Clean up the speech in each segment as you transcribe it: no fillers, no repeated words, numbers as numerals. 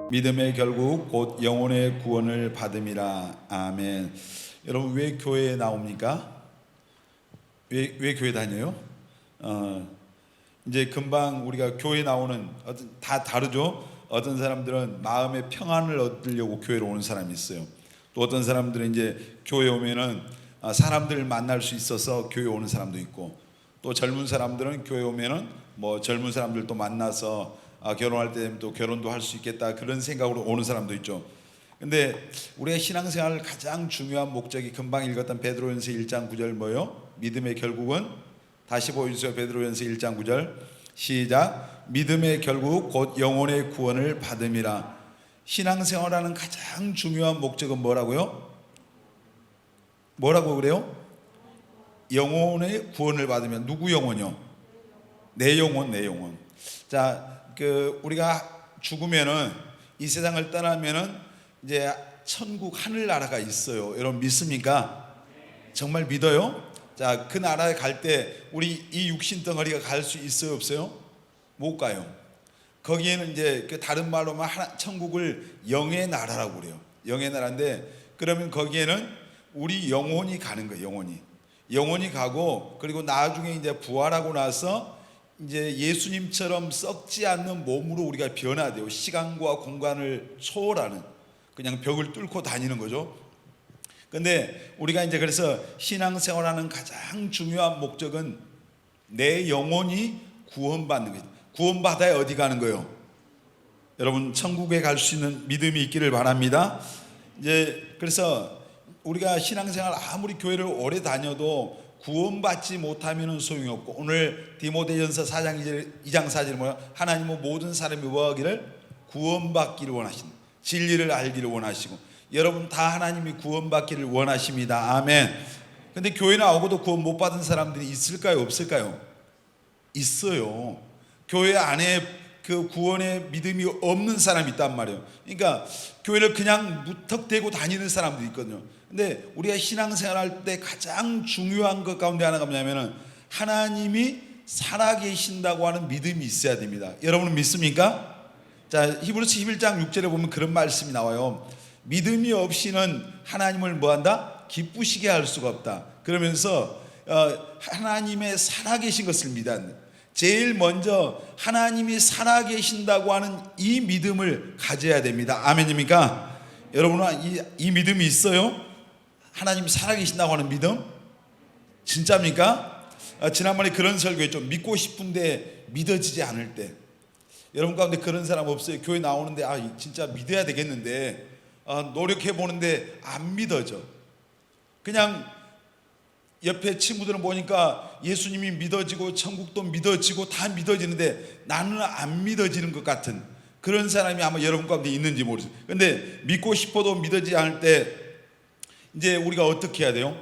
믿음의 결국 곧 영혼의 구원을 받음이라. 아멘. 여러분, 왜 교회에 나옵니까? 왜 교회 다녀요? 이제 금방 우리가 교회 나오는 다 다르죠. 어떤 사람들은 마음의 평안을 얻으려고 교회로 오는 사람이 있어요. 또 어떤 사람들은 이제 교회 오면은 사람들을 만날 수 있어서 교회 오는 사람도 있고, 또 젊은 사람들은 교회 오면은 뭐 젊은 사람들도 만나서 결혼할 때 되면 또 결혼도 할 수 있겠다, 그런 생각으로 오는 사람도 있죠. 근데 우리의 신앙생활 가장 중요한 목적이 금방 읽었던 베드로전서 1장 9절 뭐요? 믿음의 결국은, 다시 보여주세요. 베드로전서 1장 9절 시작. 믿음의 결국 곧 영혼의 구원을 받음이라. 신앙생활하는 가장 중요한 목적은 뭐라고요? 뭐라고 그래요? 영혼의 구원을 받으면. 누구 영혼이요? 내 영혼, 내 영혼. 자, 우리가 죽으면은, 이 세상을 떠나면은 이제 천국 하늘나라가 있어요. 여러분 믿습니까? 정말 믿어요? 자, 그 나라에 갈 때 우리 이 육신 덩어리가 갈 수 있어요, 없어요? 못 가요. 거기에는 이제 다른 말로 하면 천국을 영의 나라라고 그래요. 영의 나라인데, 그러면 거기에는 우리 영혼이 가는 거예요. 영혼이 가고, 그리고 나중에 이제 부활하고 나서 이제 예수님처럼 썩지 않는 몸으로 우리가 변화돼요. 시간과 공간을 초월하는, 그냥 벽을 뚫고 다니는 거죠. 근데 우리가 이제 그래서 신앙생활하는 가장 중요한 목적은 내 영혼이 구원받는 거예요. 구원받아야 어디 가는 거예요? 여러분, 천국에 갈 수 있는 믿음이 있기를 바랍니다. 이제 그래서 우리가 신앙생활 아무리 교회를 오래 다녀도 구원받지 못하면 소용이 없고, 오늘 디모데전서 4장 2장 4절 뭐야? 하나님은 모든 사람이 뭐하기를? 구원받기를 원하신다. 진리를 알기를 원하시고, 여러분 다 하나님이 구원받기를 원하십니다. 아멘. 근데 교회 나오고도 구원 못 받은 사람들이 있을까요, 없을까요? 있어요. 교회 안에 그 구원의 믿음이 없는 사람이 있단 말이에요. 그러니까 교회를 그냥 무턱대고 다니는 사람도 있거든요. 근데 우리가 신앙생활할 때 가장 중요한 것 가운데 하나가 뭐냐면은 하나님이 살아계신다고 하는 믿음이 있어야 됩니다. 여러분은 믿습니까? 자, 히브리서 11장 6절에 보면 그런 말씀이 나와요. 믿음이 없이는 하나님을 뭐한다? 기쁘시게 할 수가 없다. 그러면서 하나님의 살아계신 것을 믿어야 한다. 제일 먼저 하나님이 살아계신다고 하는 이 믿음을 가져야 됩니다. 아멘입니까? 여러분은 이 믿음이 있어요? 하나님이 살아계신다고 하는 믿음? 진짜입니까? 지난번에 그런 설교했죠. 믿고 싶은데 믿어지지 않을 때. 여러분 가운데 그런 사람 없어요? 교회 나오는데 진짜 믿어야 되겠는데 노력해 보는데 안 믿어져. 그냥 옆에 친구들은 보니까 예수님이 믿어지고 천국도 믿어지고 다 믿어지는데 나는 안 믿어지는 것 같은 그런 사람이 아마 여러분 가운데 있는지 모르겠어요. 근데 믿고 싶어도 믿어지지 않을 때 이제 우리가 어떻게 해야 돼요?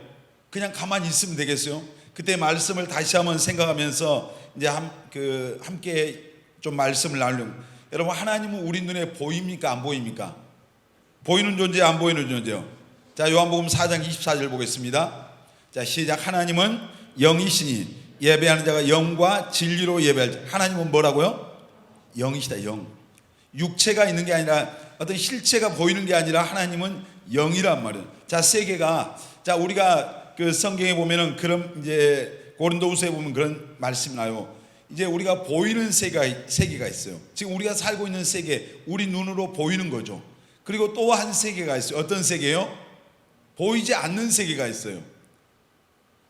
그냥 가만히 있으면 되겠어요? 그때 말씀을 다시 한번 생각하면서 이제 함께 좀 말씀을 나누려고. 여러분, 하나님은 우리 눈에 보입니까, 안 보입니까? 보이는 존재, 안 보이는 존재요? 자, 요한복음 4장 24절 보겠습니다. 자, 시작. 하나님은 영이시니 예배하는 자가 영과 진리로 예배할. 하나님은 뭐라고요? 영이시다. 영. 육체가 있는 게 아니라, 어떤 실체가 보이는 게 아니라 하나님은 영이란 말이에요. 자, 세계가, 자, 우리가 그 성경에 보면은 그런 이제 고린도후서에 보면 그런 말씀이 나요. 이제 우리가 보이는 세계가 있어요. 지금 우리가 살고 있는 세계, 우리 눈으로 보이는 거죠. 그리고 또 한 세계가 있어요. 어떤 세계요? 보이지 않는 세계가 있어요.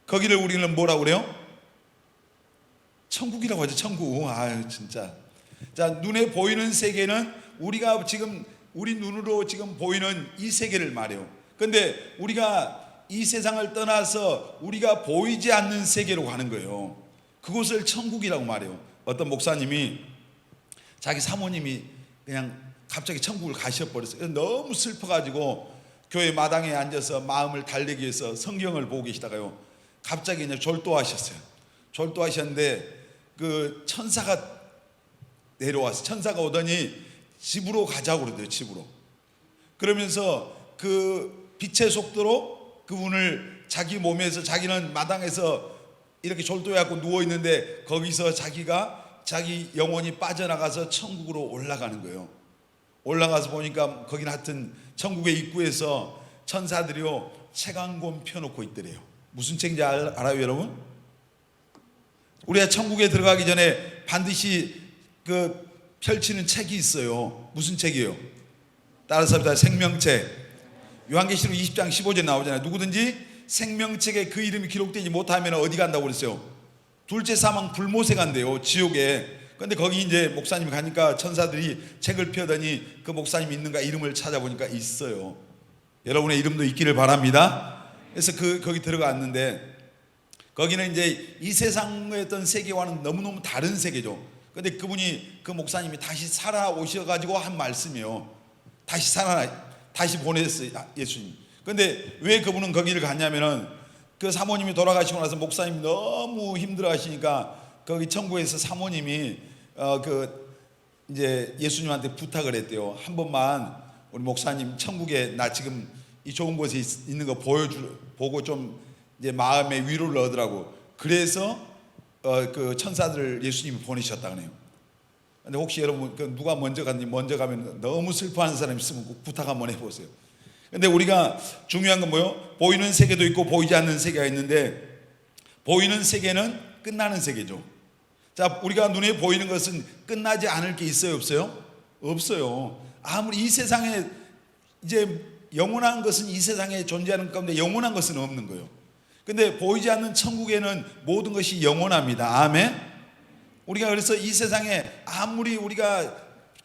거기를 우리는 뭐라고 그래요? 천국이라고 하죠. 천국. 아유, 진짜. 자, 눈에 보이는 세계는 우리가 지금 우리 눈으로 지금 보이는 이 세계를 말해요. 근데 우리가 이 세상을 떠나서 우리가 보이지 않는 세계로 가는 거예요. 그곳을 천국이라고 말해요. 어떤 목사님이 자기 사모님이 그냥 갑자기 천국을 가셔버렸어요. 너무 슬퍼가지고 교회 마당에 앉아서 마음을 달래기 위해서 성경을 보고 계시다가요, 갑자기 이제 졸도하셨어요. 졸도하셨는데 그 천사가 내려와서, 천사가 오더니 집으로 가자고 그러대요. 집으로. 그러면서 그 빛의 속도로 그분을 자기 몸에서, 자기는 마당에서 이렇게 졸도해갖고 누워있는데 거기서 자기 영혼이 빠져나가서 천국으로 올라가는 거예요. 올라가서 보니까 거기는 하여튼 천국의 입구에서 천사들이요 책 한 권 펴놓고 있더래요. 무슨 책인지 알아요 여러분? 우리가 천국에 들어가기 전에 반드시 그 펼치는 책이 있어요. 무슨 책이에요? 따라서 합니다. 생명책. 요한계시록 20장 15절 나오잖아요. 누구든지 생명책에 그 이름이 기록되지 못하면 어디 간다고 그랬어요? 둘째 사망 불못에 간대요. 지옥에. 근데 거기 이제 목사님이 가니까 천사들이 책을 펴더니 그 목사님이 있는가 이름을 찾아보니까 있어요. 여러분의 이름도 있기를 바랍니다. 그래서 거기 들어갔는데 거기는 이제 이 세상의 어떤 세계와는 너무너무 다른 세계죠. 근데 그분이 그 목사님이 다시 살아오셔가지고 한 말씀이요. 다시 보냈어요 예수님. 근데 왜 그분은 거기를 갔냐면은 그 사모님이 돌아가시고 나서 목사님이 너무 힘들어 하시니까 거기 천국에서 사모님이 이제 예수님한테 부탁을 했대요. 한 번만 우리 목사님 천국에 나 지금 이 좋은 곳에 있는 거 보고 좀 이제 마음의 위로를 얻으라고. 그래서 그 천사들을 예수님이 보내셨다 그래요. 근데 혹시 여러분 누가 먼저 가면 너무 슬퍼하는 사람이 있으면 꼭 부탁 한번 해보세요. 근데 우리가 중요한 건 뭐요? 보이는 세계도 있고 보이지 않는 세계가 있는데 보이는 세계는 끝나는 세계죠. 자, 우리가 눈에 보이는 것은 끝나지 않을 게 있어요, 없어요? 없어요. 아무리 이 세상에 이제 영원한 것은 이 세상에 존재하는 가운데 영원한 것은 없는 거예요. 근데 보이지 않는 천국에는 모든 것이 영원합니다. 아멘. 우리가 그래서 이 세상에 아무리 우리가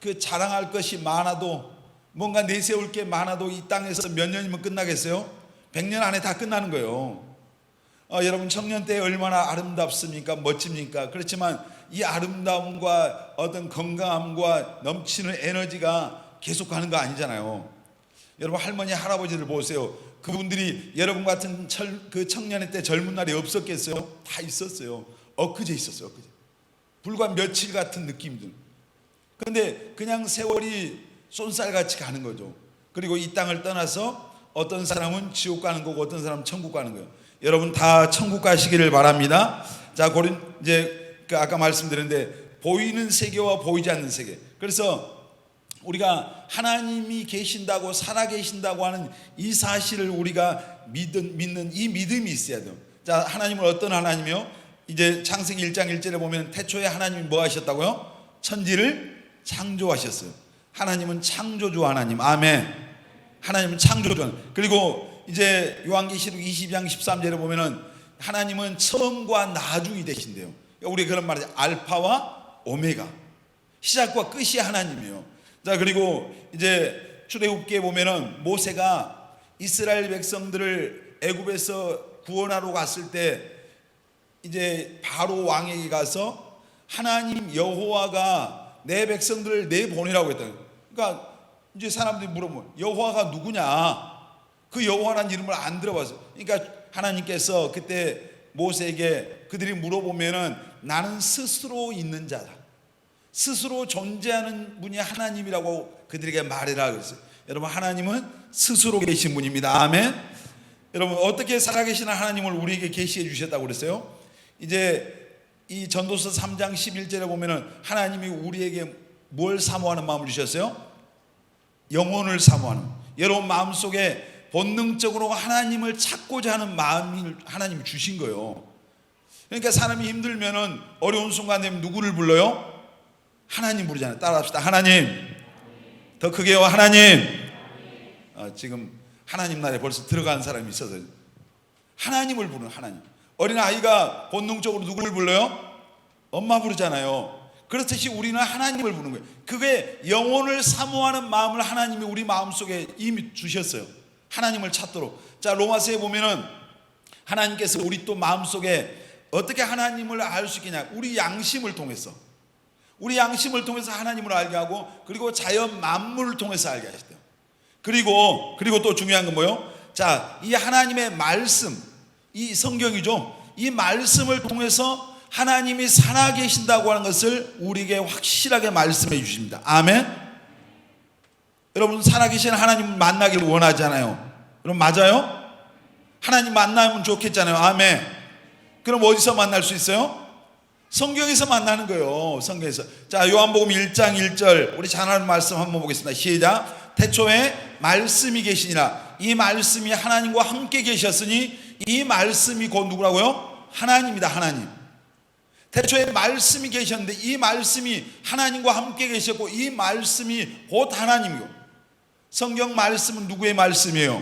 그 자랑할 것이 많아도 뭔가 내세울 게 많아도 이 땅에서 몇 년이면 끝나겠어요? 100년 안에 다 끝나는 거예요. 여러분 청년 때 얼마나 아름답습니까? 멋집니까? 그렇지만 이 아름다움과 어떤 건강함과 넘치는 에너지가 계속 가는 거 아니잖아요. 여러분 할머니 할아버지를 보세요. 그분들이 여러분 같은 그 청년의 때 젊은 날이 없었겠어요? 다 있었어요. 엊그제 있었어요. 엊그제. 불과 며칠 같은 느낌들. 근데 그냥 세월이 쏜살같이 가는 거죠. 그리고 이 땅을 떠나서 어떤 사람은 지옥 가는 거고 어떤 사람은 천국 가는 거예요. 여러분 다 천국 가시기를 바랍니다. 자, 이제 아까 말씀드렸는데 보이는 세계와 보이지 않는 세계. 그래서 우리가 하나님이 계신다고 살아 계신다고 하는 이 사실을 우리가 믿는 이 믿음이 있어야 돼요. 자, 하나님은 어떤 하나님이요? 이제 창세기 1장 1절에 보면 태초에 하나님이 뭐 하셨다고요? 천지를 창조하셨어요. 하나님은 창조주 하나님. 아멘. 하나님은 창조주 하나님. 그리고 이제 요한계시록 20장 13절에 보면은 하나님은 처음과 나중이 되신대요. 우리가 그런 말이죠. 알파와 오메가. 시작과 끝이 하나님이에요. 자, 그리고 이제 출애굽기에 보면은 모세가 이스라엘 백성들을 애굽에서 구원하러 갔을 때 이제 바로 왕에게 가서 하나님 여호와가 내 백성들을 내보내라고 했다. 그러니까 이제 사람들이 물어보면 여호와가 누구냐? 그 여호와라는 이름을 안 들어봤어요. 그러니까 하나님께서 그때 모세에게 그들이 물어보면은 나는 스스로 있는 자다. 스스로 존재하는 분이 하나님이라고 그들에게 말해라 그랬어요. 여러분 하나님은 스스로 계신 분입니다. 아멘. 여러분 어떻게 살아계시는 하나님을 우리에게 계시해 주셨다고 그랬어요? 이제 이 전도서 3장 11절에 보면은 하나님이 우리에게 뭘 사모하는 마음을 주셨어요? 영혼을 사모하는. 여러분 마음속에 본능적으로 하나님을 찾고자 하는 마음을 하나님이 주신 거예요. 그러니까 사람이 힘들면은 어려운 순간 되면 누구를 불러요? 하나님 부르잖아요. 따라합시다. 하나님. 더 크게요. 하나님. 지금 하나님 나라에 벌써 들어간 사람이 있어서 하나님을 부르는 하나님. 어린아이가 본능적으로 누구를 불러요? 엄마 부르잖아요. 그렇듯이 우리는 하나님을 부르는 거예요. 그게 영혼을 사모하는 마음을 하나님이 우리 마음속에 이미 주셨어요. 하나님을 찾도록. 자, 로마서에 보면은 하나님께서 우리 또 마음속에 어떻게 하나님을 알 수 있겠냐? 우리 양심을 통해서. 우리 양심을 통해서 하나님을 알게 하고 그리고 자연 만물을 통해서 알게 하시대요. 그리고 또 중요한 건 뭐예요? 자, 이 하나님의 말씀, 이 성경이죠. 이 말씀을 통해서 하나님이 살아계신다고 하는 것을 우리에게 확실하게 말씀해 주십니다. 아멘. 여러분 살아계신 하나님 만나기를 원하잖아요. 여러분 맞아요? 하나님 만나면 좋겠잖아요. 아멘. 그럼 어디서 만날 수 있어요? 성경에서 만나는 거예요. 성경에서. 자, 요한복음 1장 1절 우리 잘 아는 말씀 한번 보겠습니다. 시작. 태초에 말씀이 계시니라. 이 말씀이 하나님과 함께 계셨으니 이 말씀이 곧 누구라고요? 하나님이다. 하나님. 태초에 말씀이 계셨는데 이 말씀이 하나님과 함께 계셨고 이 말씀이 곧 하나님이고. 성경 말씀은 누구의 말씀이에요?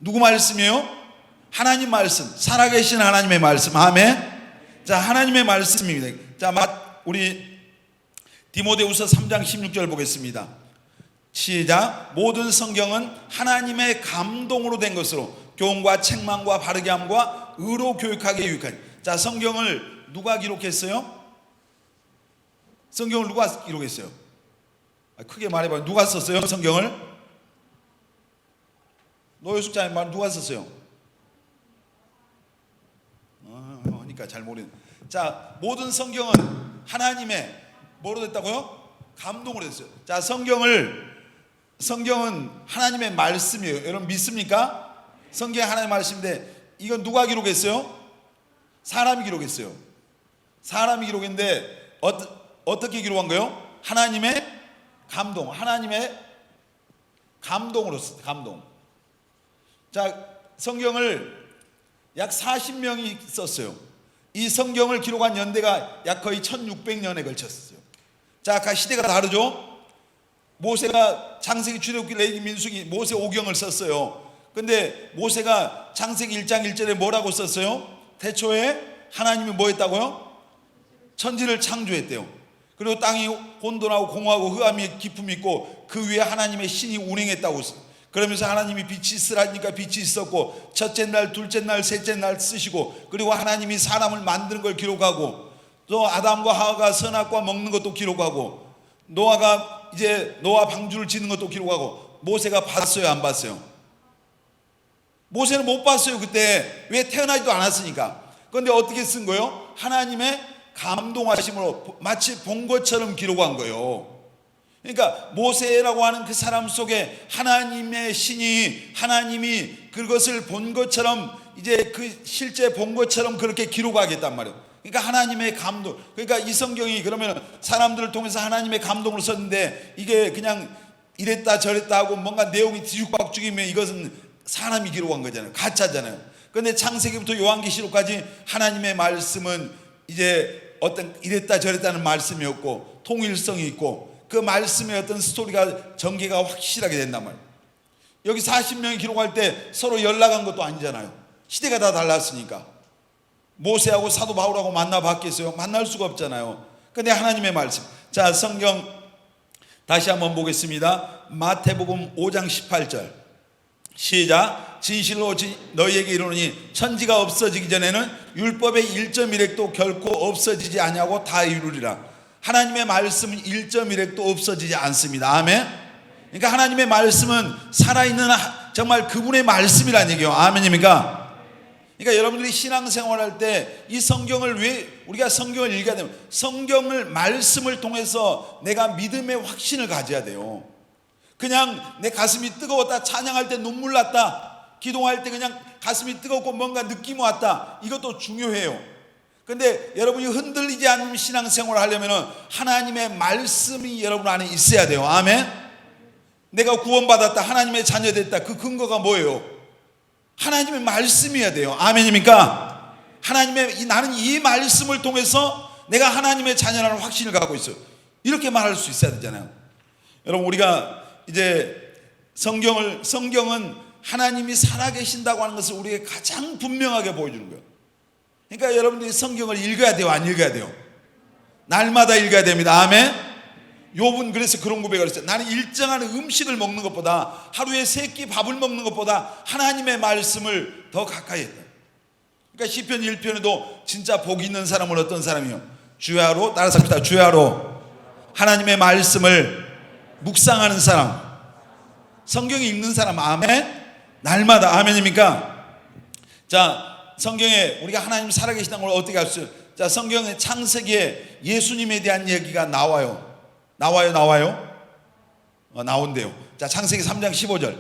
누구 말씀이에요? 하나님 말씀. 살아계신 하나님의 말씀. 아멘. 자, 하나님의 말씀입니다. 자, 우리 디모데후서 3장 16절 보겠습니다. 시작. 모든 성경은 하나님의 감동으로 된 것으로 교훈과 책망과 바르게 함과 의로 교육하게 유익하니. 자, 성경을 누가 기록했어요? 성경을 누가 기록했어요? 크게 말해봐요. 누가 썼어요? 성경을? 노효숙자님 말 누가 썼어요? 그러니까 잘 모르는. 자, 모든 성경은 하나님의 뭐로 됐다고요? 감동으로 됐어요. 자, 성경은 하나님의 말씀이에요. 여러분 믿습니까? 성경이 하나님의 말씀인데 이건 누가 기록했어요? 사람이 기록했어요. 사람이 기록했는데 어떻게 기록한 거예요? 하나님의 감동. 하나님의 감동으로서 감동. 자, 성경을 약 40명이 썼어요. 이 성경을 기록한 연대가 약 거의 1600년에 걸쳤어요. 자, 각 시대가 다르죠. 모세가 창세기, 출애굽기, 레위기, 민수기, 모세 5경을 썼어요. 근데 모세가 창세기 1장 1절에 뭐라고 썼어요? 태초에 하나님이 뭐 했다고요? 천지를 창조했대요. 그리고 땅이 혼돈하고 공허하고 흑암이 깊음이 있고 그 위에 하나님의 신이 운행했다고 했어요. 그러면서 하나님이 빛이 있으라니까 빛이 있었고 첫째 날, 둘째 날, 셋째 날 쓰시고 그리고 하나님이 사람을 만드는 걸 기록하고 또 아담과 하와가 선악과 먹는 것도 기록하고 노아가 이제 노아 방주를 짓는 것도 기록하고. 모세가 봤어요, 안 봤어요? 모세는 못 봤어요. 그때 왜 태어나지도 않았으니까. 그런데 어떻게 쓴 거예요? 하나님의 감동하심으로 마치 본 것처럼 기록한 거예요. 그러니까 모세라고 하는 그 사람 속에 하나님의 신이 하나님이 그것을 본 것처럼 이제 그 실제 본 것처럼 그렇게 기록하겠단 말이에요. 그러니까 하나님의 감동. 그러니까 이 성경이 그러면 사람들을 통해서 하나님의 감동을 썼는데 이게 그냥 이랬다 저랬다 하고 뭔가 내용이 뒤죽박죽이면 이것은 사람이 기록한 거잖아요. 가짜잖아요. 그런데 창세기부터 요한계시록까지 하나님의 말씀은 이제 어떤 이랬다 저랬다는 말씀이 없고 통일성이 있고 그 말씀의 어떤 스토리가 전개가 확실하게 된단 말이에요. 여기 40명이 기록할 때 서로 연락한 것도 아니잖아요. 시대가 다 달랐으니까. 모세하고 사도 바울하고 만나 봤겠어요? 만날 수가 없잖아요. 근데 하나님의 말씀. 자, 성경 다시 한번 보겠습니다. 마태복음 5장 18절 시작. 진실로 너희에게 이르노니 천지가 없어지기 전에는 율법의 1.1획도 결코 없어지지 아니하고 다 이루리라. 하나님의 말씀은 1.1획도 없어지지 않습니다. 아멘. 그러니까 하나님의 말씀은 살아있는 정말 그분의 말씀이라는 얘기예요. 아멘입니까? 그러니까 여러분들이 신앙생활할 때 이 성경을 왜 우리가 성경을 읽어야 되면 성경을 말씀을 통해서 내가 믿음의 확신을 가져야 돼요. 그냥 내 가슴이 뜨거웠다, 찬양할 때 눈물 났다, 기도할 때 그냥 가슴이 뜨겁고 뭔가 느낌이 왔다, 이것도 중요해요. 근데 여러분이 흔들리지 않는 신앙생활을 하려면 하나님의 말씀이 여러분 안에 있어야 돼요. 아멘. 내가 구원받았다, 하나님의 자녀 됐다, 그 근거가 뭐예요? 하나님의 말씀이어야 돼요. 아멘입니까? 나는 이 말씀을 통해서 내가 하나님의 자녀라는 확신을 갖고 있어요. 이렇게 말할 수 있어야 되잖아요. 여러분, 우리가 이제 성경은 하나님이 살아계신다고 하는 것을 우리에게 가장 분명하게 보여주는 거예요. 그러니까 여러분들이 성경을 읽어야 돼요, 안 읽어야 돼요? 날마다 읽어야 됩니다. 아멘. 욥은 그래서 그런 고백을 했어요. 나는 일정한 음식을 먹는 것보다, 하루에 3끼 밥을 먹는 것보다 하나님의 말씀을 더 가까이 했다. 그러니까 시편 1편에도 진짜 복 있는 사람은 어떤 사람이요? 주야로, 따라서 합시다. 주야로 하나님의 말씀을 묵상하는 사람, 성경 읽는 사람. 아멘. 날마다. 아멘입니까? 자, 성경에 우리가 하나님 살아계시다는 걸 어떻게 알 수 있어요? 자, 성경의 창세기에 예수님에 대한 얘기가 나와요. 나온대요. 자, 창세기 3장 15절.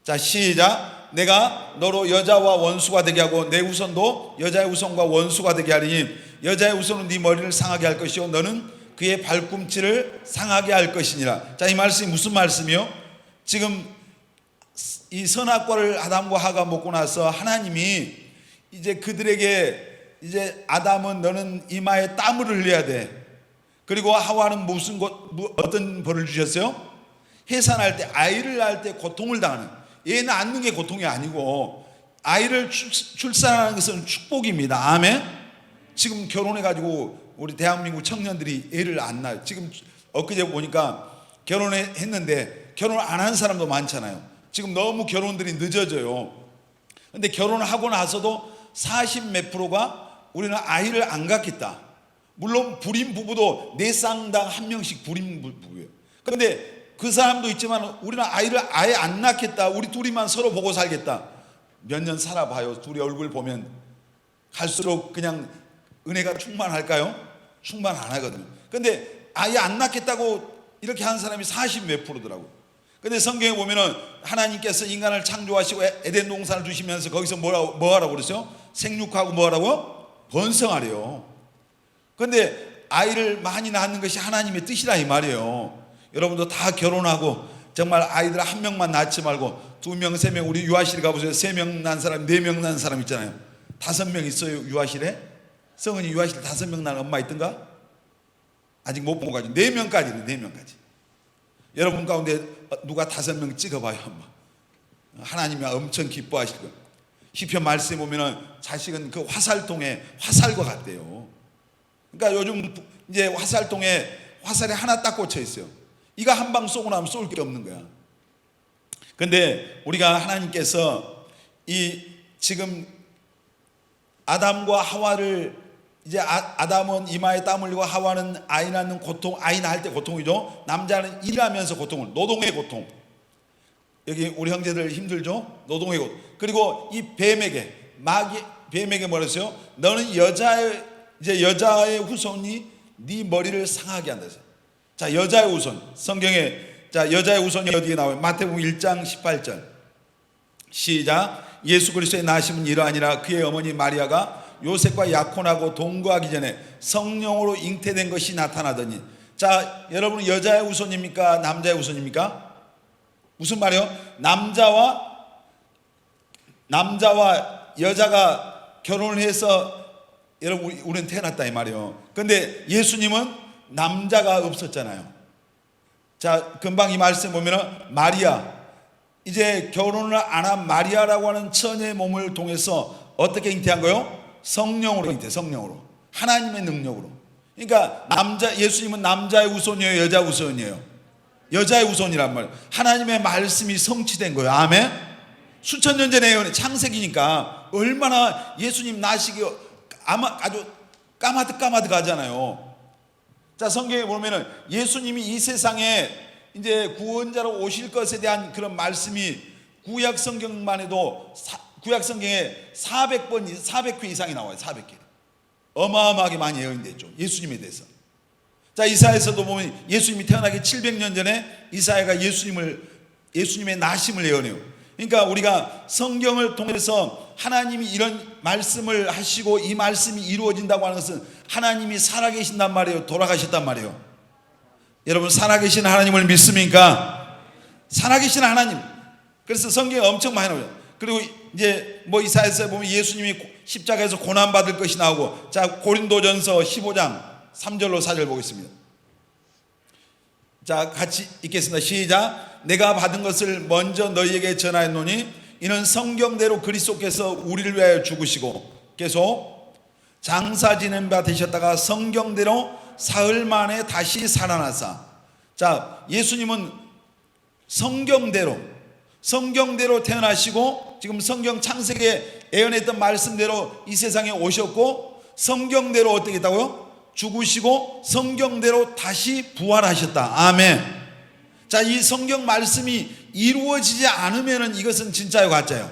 자, 시작. 내가 너로 여자와 원수가 되게 하고 내 후손도 여자의 후손과 원수가 되게 하리니 여자의 후손은 네 머리를 상하게 할 것이요 너는 그의 발꿈치를 상하게 할 것이니라. 자, 이 말씀이 무슨 말씀이요? 지금 이 선악과를 아담과 하가 먹고 나서 하나님이 이제 그들에게 이제 아담은 너는 이마에 땀을 흘려야 돼. 그리고 하와는 어떤 벌을 주셨어요? 해산할 때, 아이를 낳을 때 고통을 당하는, 애 낳는 게 고통이 아니고 아이를 출산하는 것은 축복입니다. 아멘. 지금 결혼해가지고 우리 대한민국 청년들이 애를 안 낳아요. 지금 엊그제 보니까 결혼했는데 결혼 안 한 사람도 많잖아요. 지금 너무 결혼들이 늦어져요. 근데 결혼하고 나서도 40 몇 프로가 우리는 아이를 안 갖겠다. 물론 불임 부부도 4쌍당 1명씩 불임 부부예요. 그런데 그 사람도 있지만 우리는 아이를 아예 안 낳겠다. 우리 둘이만 서로 보고 살겠다. 몇 년 살아봐요. 둘이 얼굴 보면 갈수록 그냥 은혜가 충만할까요? 충만 안 하거든요. 근데 아예 안 낳겠다고 이렇게 한 사람이 40 몇 프로더라고요. 근데 성경에 보면은 하나님께서 인간을 창조하시고 에덴 동산을 주시면서 거기서 뭐 하라고 그랬어요? 생육하고 뭐 하라고? 번성하래요. 근데 아이를 많이 낳는 것이 하나님의 뜻이라 이 말이에요. 여러분도 다 결혼하고 정말 아이들 한 명만 낳지 말고 2명, 3명, 우리 유아실 가보세요. 3명 낳은 사람, 4명 낳은 사람 있잖아요. 5명 있어요, 유아실에? 성은이 유아실 5명 낳은 엄마 있던가? 아직 못 본 거 가지고 4명까지는 4명까지. 여러분 가운데 누가 5명 찍어봐요, 엄마. 하나님이 엄청 기뻐하실 거예요. 시편 말씀에 보면은 자식은 그 화살통에 화살과 같대요. 그러니까 요즘 이제 화살통에 화살이 하나 딱 꽂혀 있어요. 이거 한 방 쏘고 나면 쏠 게 없는 거야. 근데 우리가 하나님께서 이 지금 아담과 하와를 이제 아담은 이마에 땀 흘리고 하와는 아이 낳는 고통, 아이 낳을 때 고통이죠. 남자는 일하면서 고통을, 노동의 고통. 여기 우리 형제들 힘들죠? 노동의 고통. 그리고 이 뱀에게 뭐라 했어요? 너는 여자의 후손이 네 머리를 상하게 한다. 자, 여자의 후손. 성경에 자, 여자의 후손이 어디에 나와요? 마태복음 1장 18절. 시작. 예수 그리스도의 나심은 이러하니라. 그의 어머니 마리아가 요셉과 약혼하고 동거하기 전에 성령으로 잉태된 것이 나타나더니. 자, 여러분은 여자의 후손입니까? 남자의 후손입니까? 무슨 말이요? 남자와 여자가 결혼을 해서 여러분 우리는 태어났다 이 말이요. 근데 예수님은 남자가 없었잖아요. 자, 금방 이 말씀 보면은 마리아, 이제 결혼을 안 한 마리아라고 하는 처녀의 몸을 통해서 어떻게 잉태한 거요? 성령으로 잉태, 성령으로. 하나님의 능력으로. 그러니까 예수님은 남자의 후손이에요, 여자 후손이에요? 여자의 후손이란 말이에요. 하나님의 말씀이 성취된 거예요. 아멘. 수천 년 전에 창세기니까 얼마나 예수님 나시기 아주 까마득까마득하잖아요. 자, 성경에 보면은 예수님이 이 세상에 이제 구원자로 오실 것에 대한 그런 말씀이 구약 성경만 해도 구약 성경에 400회 이상이 나와요. 400개. 어마어마하게 많이 예언됐죠. 예수님에 대해서. 자, 이사야에서도 보면 예수님이 태어나기 700년 전에 이사야가 예수님의 나심을 예언해요. 그러니까 우리가 성경을 통해서 하나님이 이런 말씀을 하시고 이 말씀이 이루어진다고 하는 것은 하나님이 살아계신단 말이에요, 돌아가셨단 말이에요? 여러분, 살아계신 하나님을 믿습니까? 살아계신 하나님. 그래서 성경에 엄청 많이 나와요. 그리고 이제 뭐 이사야에서 보면 예수님이 십자가에서 고난받을 것이 나오고. 자, 고린도전서 15장 3절로 4절 보겠습니다. 자, 같이 읽겠습니다. 시작. 내가 받은 것을 먼저 너희에게 전하였노니 이는 성경대로 그리스도께서 우리를 위하여 죽으시고 계속 장사 지낸 바 되셨다가 성경대로 사흘 만에 다시 살아나사. 자, 예수님은 성경대로 태어나시고 지금 성경 창세기에 예언했던 말씀대로 이 세상에 오셨고 성경대로 어떻게 했다고요? 죽으시고 성경대로 다시 부활하셨다. 아멘. 자, 이 성경 말씀이 이루어지지 않으면 이것은 진짜요, 가짜요?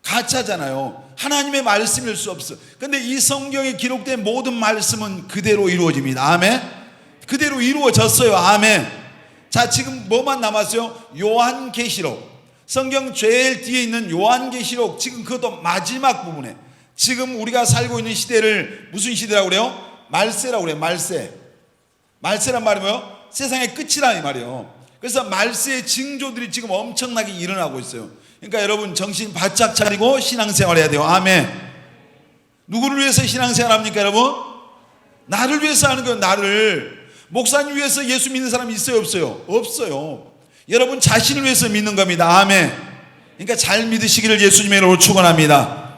가짜잖아요. 하나님의 말씀일 수 없어. 근데 이 성경에 기록된 모든 말씀은 그대로 이루어집니다. 아멘. 그대로 이루어졌어요. 아멘. 자, 지금 뭐만 남았어요? 요한계시록. 성경 제일 뒤에 있는 요한계시록, 지금 그것도 마지막 부분에, 지금 우리가 살고 있는 시대를 무슨 시대라고 그래요? 말세라고 그래요. 말세란 말이 뭐예요? 세상의 끝이라 이 말이에요. 그래서 말세의 징조들이 지금 엄청나게 일어나고 있어요. 그러니까 여러분 정신 바짝 차리고 신앙생활 해야 돼요. 아멘. 누구를 위해서 신앙생활 합니까 여러분? 나를 위해서 하는 거예요. 나를. 목사님 위해서 예수 믿는 사람이 있어요 없어요? 없어요. 여러분 자신을 위해서 믿는 겁니다. 아멘. 그러니까 잘 믿으시기를 예수님의 이름으로 축원합니다.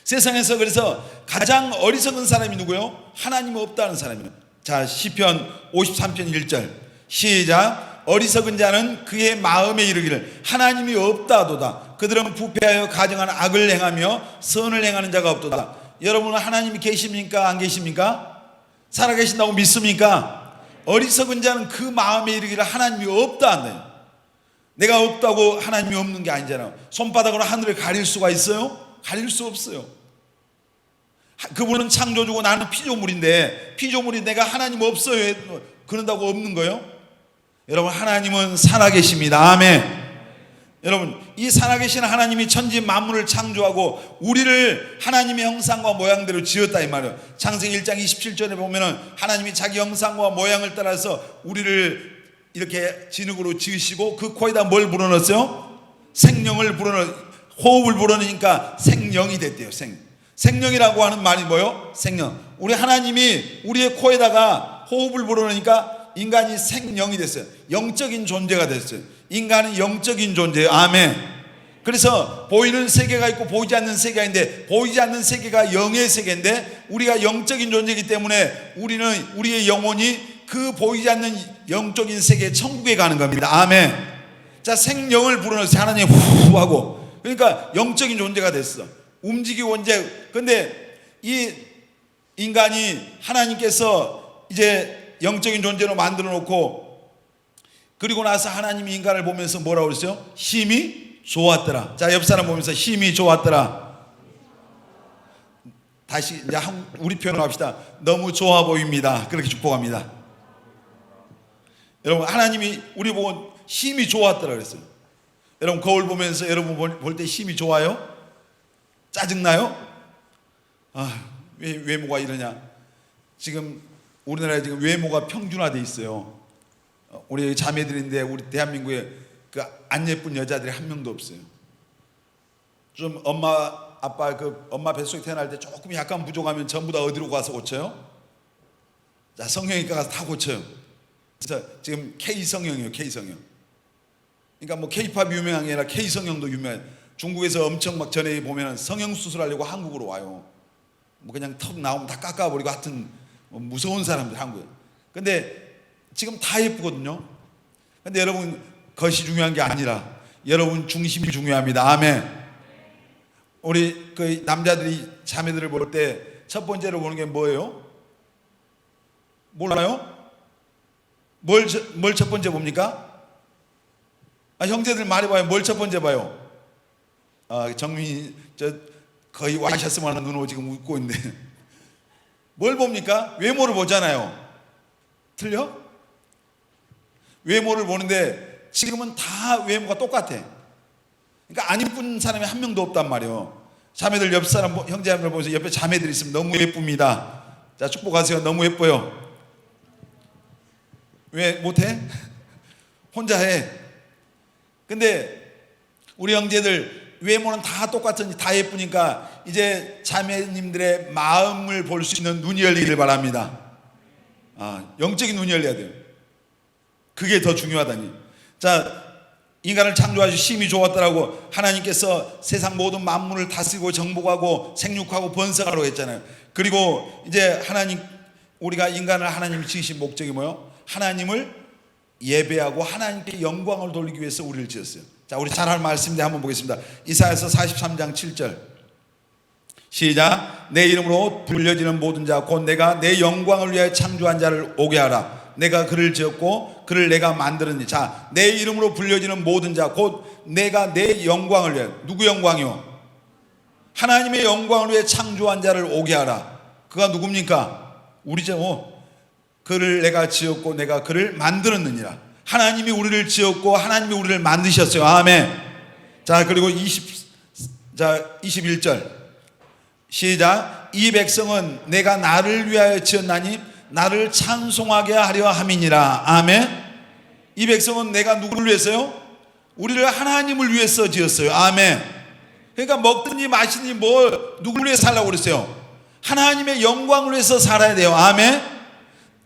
세상에서 그래서 가장 어리석은 사람이 누구예요? 하나님 없다는 사람이에요. 자, 시편 53편 1절 시작. 어리석은 자는 그의 마음에 이르기를 하나님이 없다도다. 그들은 부패하여 가증한 악을 행하며 선을 행하는 자가 없도다. 여러분은 하나님이 계십니까? 안 계십니까? 살아계신다고 믿습니까? 어리석은 자는 그 마음에 이르기를 하나님이 없다 한대요. 내가 없다고 하나님이 없는 게 아니잖아요. 손바닥으로 하늘을 가릴 수가 있어요? 가릴 수 없어요. 그분은 창조주고 나는 피조물인데, 피조물이 내가 하나님 없어요 그런다고 없는 거예요? 여러분 하나님은 살아계십니다. 아멘. 여러분 이 살아계신 하나님이 천지 만물을 창조하고 우리를 하나님의 형상과 모양대로 지었다 이 말이에요. 창세기 1장 27절에 보면은 하나님이 자기 형상과 모양을 따라서 우리를 이렇게 진흙으로 지으시고 그 코에다 뭘 불어넣었어요? 생명을 호흡을 불어넣으니까 생명이 됐대요. 생명이라고 하는 말이 뭐예요? 생명. 우리 하나님이 우리의 코에다가 호흡을 불어넣으니까 인간이 생명이 됐어요. 영적인 존재가 됐어요. 인간은 영적인 존재예요. 아멘. 그래서 보이는 세계가 있고 보이지 않는 세계가 있는데, 보이지 않는 세계가 영의 세계인데 우리가 영적인 존재이기 때문에 우리의 영혼이 그 보이지 않는 영적인 세계 천국에 가는 겁니다. 아멘. 자, 생명을 불어넣어서 하나님 후 하고, 그러니까 영적인 존재가 됐어. 움직이고 이제. 근데 이 인간이 하나님께서 이제 영적인 존재로 만들어 놓고, 그리고 나서 하나님이 인간을 보면서 뭐라고 그랬어요? 힘이 좋았더라. 자, 옆 사람 보면서 힘이 좋았더라. 다시 이제 우리 표현을 합시다. 너무 좋아 보입니다. 그렇게 축복합니다. 여러분 하나님이 우리 보고 힘이 좋았더라 그랬어요. 여러분 거울 보면서 여러분 볼 때 힘이 좋아요? 짜증나요? 왜 외모가 이러냐? 지금 우리나라에 지금 외모가 평준화돼 있어요. 우리 자매들인데 우리 대한민국에 그 안 예쁜 여자들이 한 명도 없어요. 좀 엄마 뱃속에 태어날 때 조금 약간 부족하면 전부 다 어디로 가서 고쳐요? 자, 성형외과 가서 다 고쳐요. 그래서 지금 K성형이에요. K성형. 그러니까 뭐 K팝이 유명한 게 아니라 K성형도 유명해요. 중국에서 엄청 막 전에 보면 성형 수술하려고 한국으로 와요. 뭐 그냥 턱 나오면 다 깎아버리고, 하여튼 무서운 사람들 한국에. 근데 지금 다 예쁘거든요. 근데 여러분 것이 중요한 게 아니라 여러분 중심이 중요합니다. 아멘. 우리 그 남자들이 자매들을 볼 때 첫 번째로 보는 게 뭐예요? 몰라요? 뭘 첫 번째 봅니까? 형제들 말해봐요. 뭘 첫 번째 봐요? 정민이 거의 와이셔츠만 하는 눈으로 지금 웃고 있는데 뭘 봅니까? 외모를 보잖아요. 틀려? 외모를 보는데 지금은 다 외모가 똑같아. 그러니까 안 이쁜 사람이 한 명도 없단 말이에요. 자매들 옆 사람 형제들 보면서 옆에 자매들 있으면 너무 예쁩니다. 자, 축복하세요. 너무 예뻐요. 왜 못해? 혼자 해. 근데 우리 형제들 외모는 다 똑같은지 다 예쁘니까 이제 자매님들의 마음을 볼 수 있는 눈이 열리기를 바랍니다. 영적인 눈이 열려야 돼요. 그게 더 중요하다니. 자, 인간을 창조하시고 힘이 좋았더라고. 하나님께서 세상 모든 만물을 다스리고 정복하고 생육하고 번성하라고 했잖아요. 그리고 이제 우리가 인간을 하나님이 지으신 목적이 뭐예요? 하나님을 예배하고 하나님께 영광을 돌리기 위해서 우리를 지었어요. 자, 우리 잘 아는 말씀인데 한번 보겠습니다. 이사야서 43장 7절 시작. 내 이름으로 불려지는 모든 자 곧 내가 내 영광을 위하여 창조한 자를 오게 하라. 내가 그를 지었고 그를 내가 만들었니. 자, 내 이름으로 불려지는 모든 자 곧 내가 내 영광을 위하여. 누구 영광이요? 하나님의 영광을 위해 창조한 자를 오게 하라. 그가 누굽니까? 우리죠. 그를 내가 지었고 내가 그를 만들었느니라. 하나님이 우리를 지었고 하나님이 우리를 만드셨어요. 아멘. 자, 그리고 21절 시작. 이 백성은 내가 나를 위하여 지었나니 나를 찬송하게 하려 함이니라. 아멘. 이 백성은 내가 누구를 위해서요? 우리를 하나님을 위해서 지었어요. 아멘. 그러니까 먹든지 마시든지 뭘 누구를 위해 살라고 그랬어요? 하나님의 영광을 위해서 살아야 돼요. 아멘.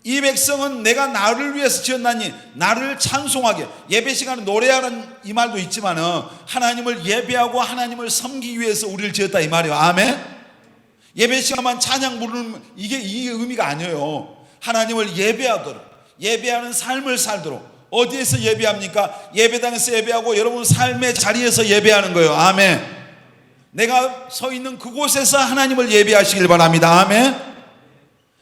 이 백성은 내가 나를 위해서 지었나니 나를 찬송하게. 예배 시간에 노래하는 이 말도 있지만 하나님을 예배하고 하나님을 섬기기 위해서 우리를 지었다 이 말이에요. 아멘. 예배 시간만 찬양 부르는 이게 이 의미가 아니에요. 하나님을 예배하도록, 예배하는 삶을 살도록. 어디에서 예배합니까? 예배당에서 예배하고 여러분 삶의 자리에서 예배하는 거예요. 아멘. 내가 서 있는 그곳에서 하나님을 예배하시길 바랍니다. 아멘.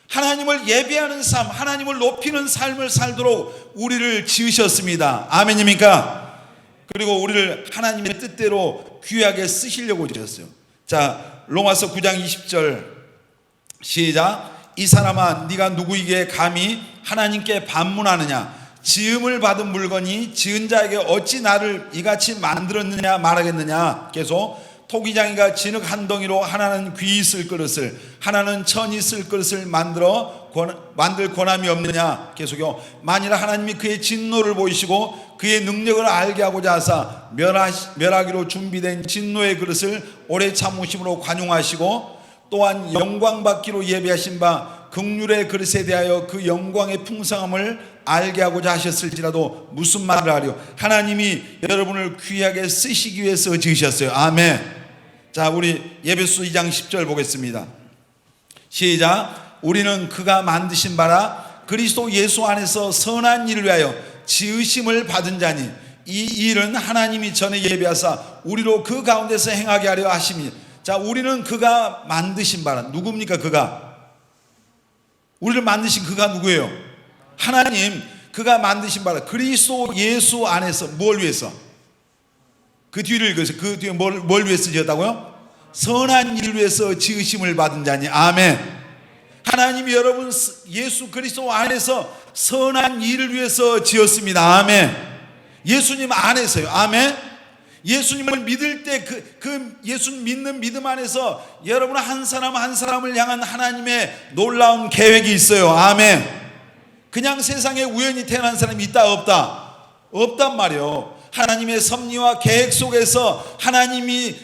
하나님을 예배하는 삶, 하나님을 높이는 삶을 살도록 우리를 지으셨습니다. 아멘입니까? 그리고 우리를 하나님의 뜻대로 귀하게 쓰시려고 지었어요. 자, 로마서 9장 20절 시작. 이 사람아 네가 누구에게 감히 하나님께 반문하느냐? 지음을 받은 물건이 지은 자에게 어찌 나를 이같이 만들었느냐 말하겠느냐. 계속. 토기장이가 진흙 한 덩이로 하나는 귀 쓸 그릇을 하나는 천이 쓸 그릇을 만들 권함이 없느냐. 계속요. 만일 하나님이 그의 진노를 보이시고 그의 능력을 알게 하고자 하사 멸하기로 준비된 진노의 그릇을 오래 참으심으로 관용하시고 또한 영광 받기로 예비하신 바 긍휼의 그릇에 대하여 그 영광의 풍성함을 알게 하고자 하셨을지라도 무슨 말을 하려? 하나님이 여러분을 귀하게 쓰시기 위해서 지으셨어요. 아멘. 자, 우리 에베소 2장 10절 보겠습니다. 시작. 우리는 그가 만드신 바라 그리스도 예수 안에서 선한 일을 위하여 지으심을 받은 자니 이 일은 하나님이 전에 예비하사 우리로 그 가운데서 행하게 하려 하심이. 자, 우리는 그가 만드신 바라. 누굽니까? 그가 우리를 만드신 그가 누구예요? 하나님. 그가 만드신 바라 그리스도 예수 안에서 뭘 위해서? 그 뒤를 읽으세요. 그 뒤에 뭘 위해서 지었다고요? 선한 일을 위해서 지으심을 받은 자니. 아멘. 하나님이 여러분 예수 그리스도 안에서 선한 일을 위해서 지었습니다. 아멘. 예수님 안에서요. 아멘. 예수님을 믿을 때 그 예수님 믿는 믿음 안에서 여러분 한 사람 한 사람을 향한 하나님의 놀라운 계획이 있어요. 아멘. 그냥 세상에 우연히 태어난 사람이 있다 없다? 없단 말이에요. 하나님의 섭리와 계획 속에서 하나님이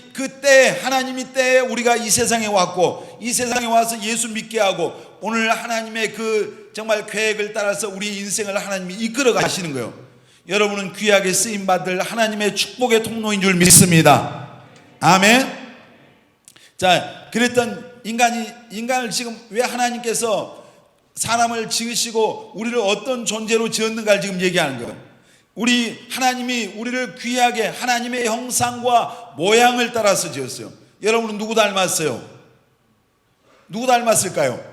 때에 우리가 이 세상에 왔고 이 세상에 와서 예수 믿게 하고 오늘 하나님의 그 정말 계획을 따라서 우리 인생을 하나님이 이끌어 가시는 거예요. 여러분은 귀하게 쓰임받을 하나님의 축복의 통로인 줄 믿습니다. 아멘. 자, 그랬던 인간을 지금 왜 하나님께서 사람을 지으시고 우리를 어떤 존재로 지었는가를 지금 얘기하는 거예요. 하나님이 우리를 귀하게 하나님의 형상과 모양을 따라서 지었어요. 여러분은 누구 닮았어요? 누구 닮았을까요?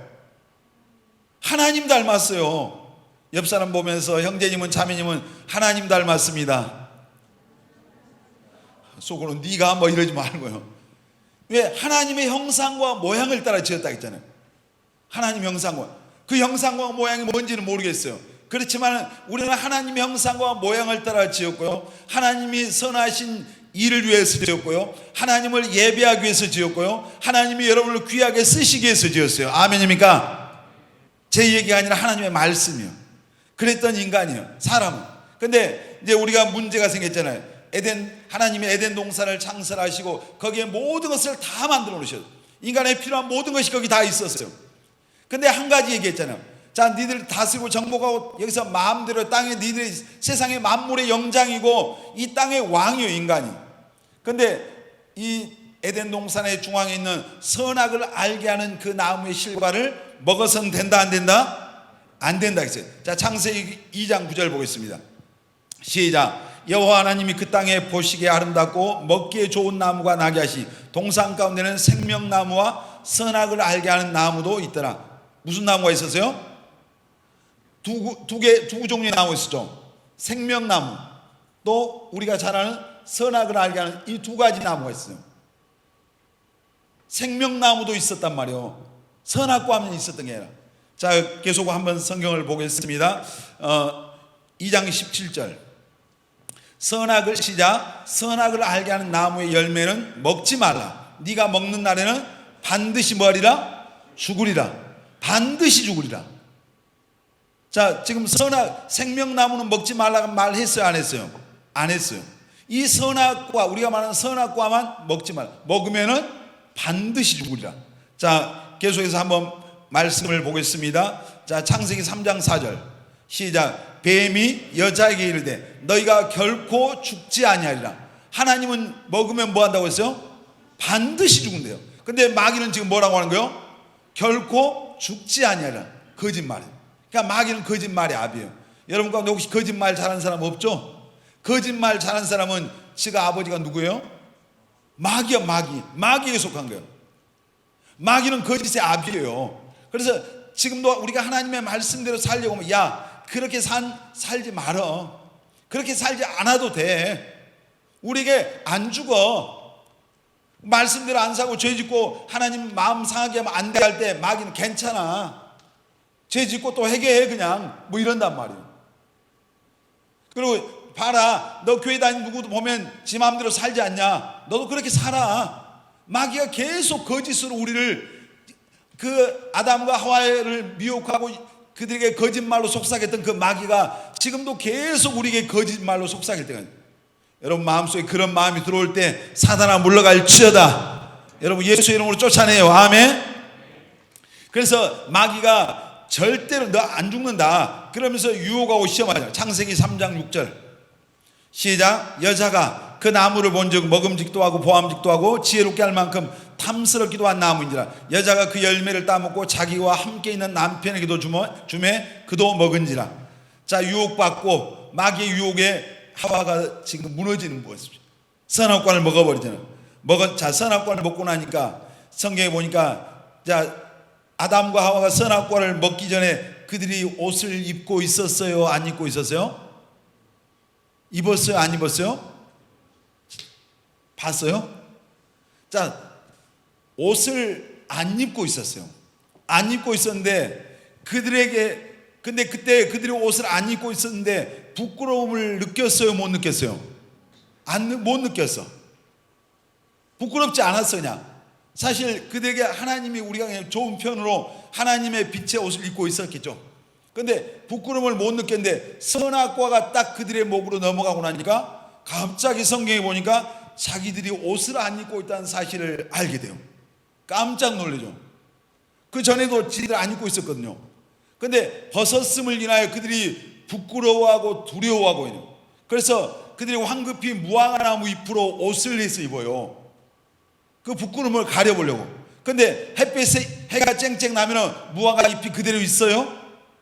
하나님 닮았어요. 옆 사람 보면서 형제님은 자매님은 하나님 닮았습니다. 속으로 네가 뭐 이러지 말고요. 왜? 하나님의 형상과 모양을 따라 지었다 했잖아요. 하나님 형상과. 그 형상과 모양이 뭔지는 모르겠어요. 그렇지만 우리는 하나님의 형상과 모양을 따라 지었고요. 하나님이 선하신 일을 위해서 지었고요. 하나님을 예배하기 위해서 지었고요. 하나님이 여러분을 귀하게 쓰시기 위해서 지었어요. 아멘입니까? 제 얘기가 아니라 하나님의 말씀이요. 그랬던 인간이요. 사람은. 근데 이제 우리가 문제가 생겼잖아요. 하나님의 에덴 동산을 창설하시고 거기에 모든 것을 다 만들어 놓으셨어요. 인간에 필요한 모든 것이 거기 다 있었어요. 근데 한 가지 얘기했잖아요. 자, 니들 다스리고 정복하고 여기서 마음대로 땅에 니들이 세상의 만물의 영장이고 이 땅의 왕이요, 인간이. 근데 이 에덴 동산의 중앙에 있는 선악을 알게 하는 그 나무의 실과를 먹어서는 된다 안 된다? 안 된다 했어요. 자, 창세기 2장 9절 보겠습니다. 시작. 여호와 하나님이 그 땅에 보시기에 아름답고 먹기에 좋은 나무가 나게 하시 동산 가운데는 생명나무와 선악을 알게 하는 나무도 있더라. 무슨 나무가 있었어요? 두 종류의 나무 있었죠. 생명나무 또 우리가 잘 아는 선악을 알게 하는 이 두 가지 나무가 있어요. 생명나무도 있었단 말이에요. 선악과 함께 있었던 게 아니라. 자, 계속 한번 성경을 보겠습니다. 2장 17절. 선악을 시작. 선악을 알게 하는 나무의 열매는 먹지 말라. 네가 먹는 날에는 반드시 뭐하리라? 죽으리라. 반드시 죽으리라. 자, 지금 선악, 생명나무는 먹지 말라고 말했어요, 안 했어요? 안 했어요. 이 선악과, 우리가 말하는 선악과만 먹지 말라. 먹으면은 반드시 죽으리라. 자, 계속해서 한번 말씀을 보겠습니다. 자, 창세기 3장 4절 시작. 뱀이 여자에게 이르되 너희가 결코 죽지 아니하리라. 하나님은 먹으면 뭐 한다고 했어요? 반드시 죽는데요. 근데 마귀는 지금 뭐라고 하는 거예요? 결코 죽지 아니하리라. 거짓말이에요. 그러니까 마귀는 거짓말의 압이에요. 여러분 가운데 혹시 거짓말 잘하는 사람 없죠? 거짓말 잘하는 사람은 지가 아버지가 누구예요? 마귀야. 마귀에 속한 거예요. 마귀는 거짓의 압이에요. 그래서 지금도 우리가 하나님의 말씀대로 살려고 하면 야, 그렇게 살지 말어. 그렇게 살지 않아도 돼. 우리에게 안 죽어. 말씀대로 안 사고 죄 짓고 하나님 마음 상하게 하면 안 돼 할 때 마귀는 괜찮아. 죄 짓고 또 회개해 그냥 뭐 이런단 말이에요. 그리고 봐라, 너 교회 다니는 누구도 보면 지 마음대로 살지 않냐? 너도 그렇게 살아. 마귀가 계속 거짓으로 우리를, 그 아담과 하와를 미혹하고 그들에게 거짓말로 속삭였던 그 마귀가 지금도 계속 우리에게 거짓말로 속삭일 때가 있어요. 여러분 마음속에 그런 마음이 들어올 때 사단아 물러갈지어다. 여러분 예수 이름으로 쫓아내요. 아멘. 그래서 마귀가 절대로 너 안 죽는다 그러면서 유혹하고 시험하잖아요. 창세기 3장 6절 시작. 여자가 그 나무를 본즉 먹음직도 하고 보암직도 하고 지혜롭게 할 만큼 탐스럽기도 한 나무인지라. 여자가 그 열매를 따먹고 자기와 함께 있는 남편에게도 주매 그도 먹은지라. 자, 유혹받고 마귀의 유혹에 하와가 지금 무너지는 모습이죠. 선악과를 먹어버리잖아요. 자, 선악과를 먹고 나니까 성경에 보니까 자, 아담과 하와가 선악과를 먹기 전에 그들이 옷을 입고 있었어요? 안 입고 있었어요? 입었어요? 안 입었어요? 봤어요? 자, 옷을 안 입고 있었어요. 안 입고 있었는데 근데 그때 그들이 옷을 안 입고 있었는데 부끄러움을 느꼈어요? 못 느꼈어요? 못 느꼈어. 부끄럽지 않았어. 그냥 사실 그들에게 하나님이, 우리가 그냥 좋은 편으로 하나님의 빛의 옷을 입고 있었겠죠. 근데 부끄러움을 못 느꼈는데 선악과가 딱 그들의 목으로 넘어가고 나니까 갑자기 성경에 보니까 자기들이 옷을 안 입고 있다는 사실을 알게 돼요. 깜짝 놀라죠. 그 전에도 지들 안 입고 있었거든요. 근데 벗었음을 인하여 그들이 부끄러워하고 두려워하고 있는. 그래서 그들이 황급히 무화과나무 잎으로 옷을 내서 입어요. 그 부끄러움을 가려보려고. 근데 햇빛에 해가 쨍쨍 나면 무화과 잎이 그대로 있어요?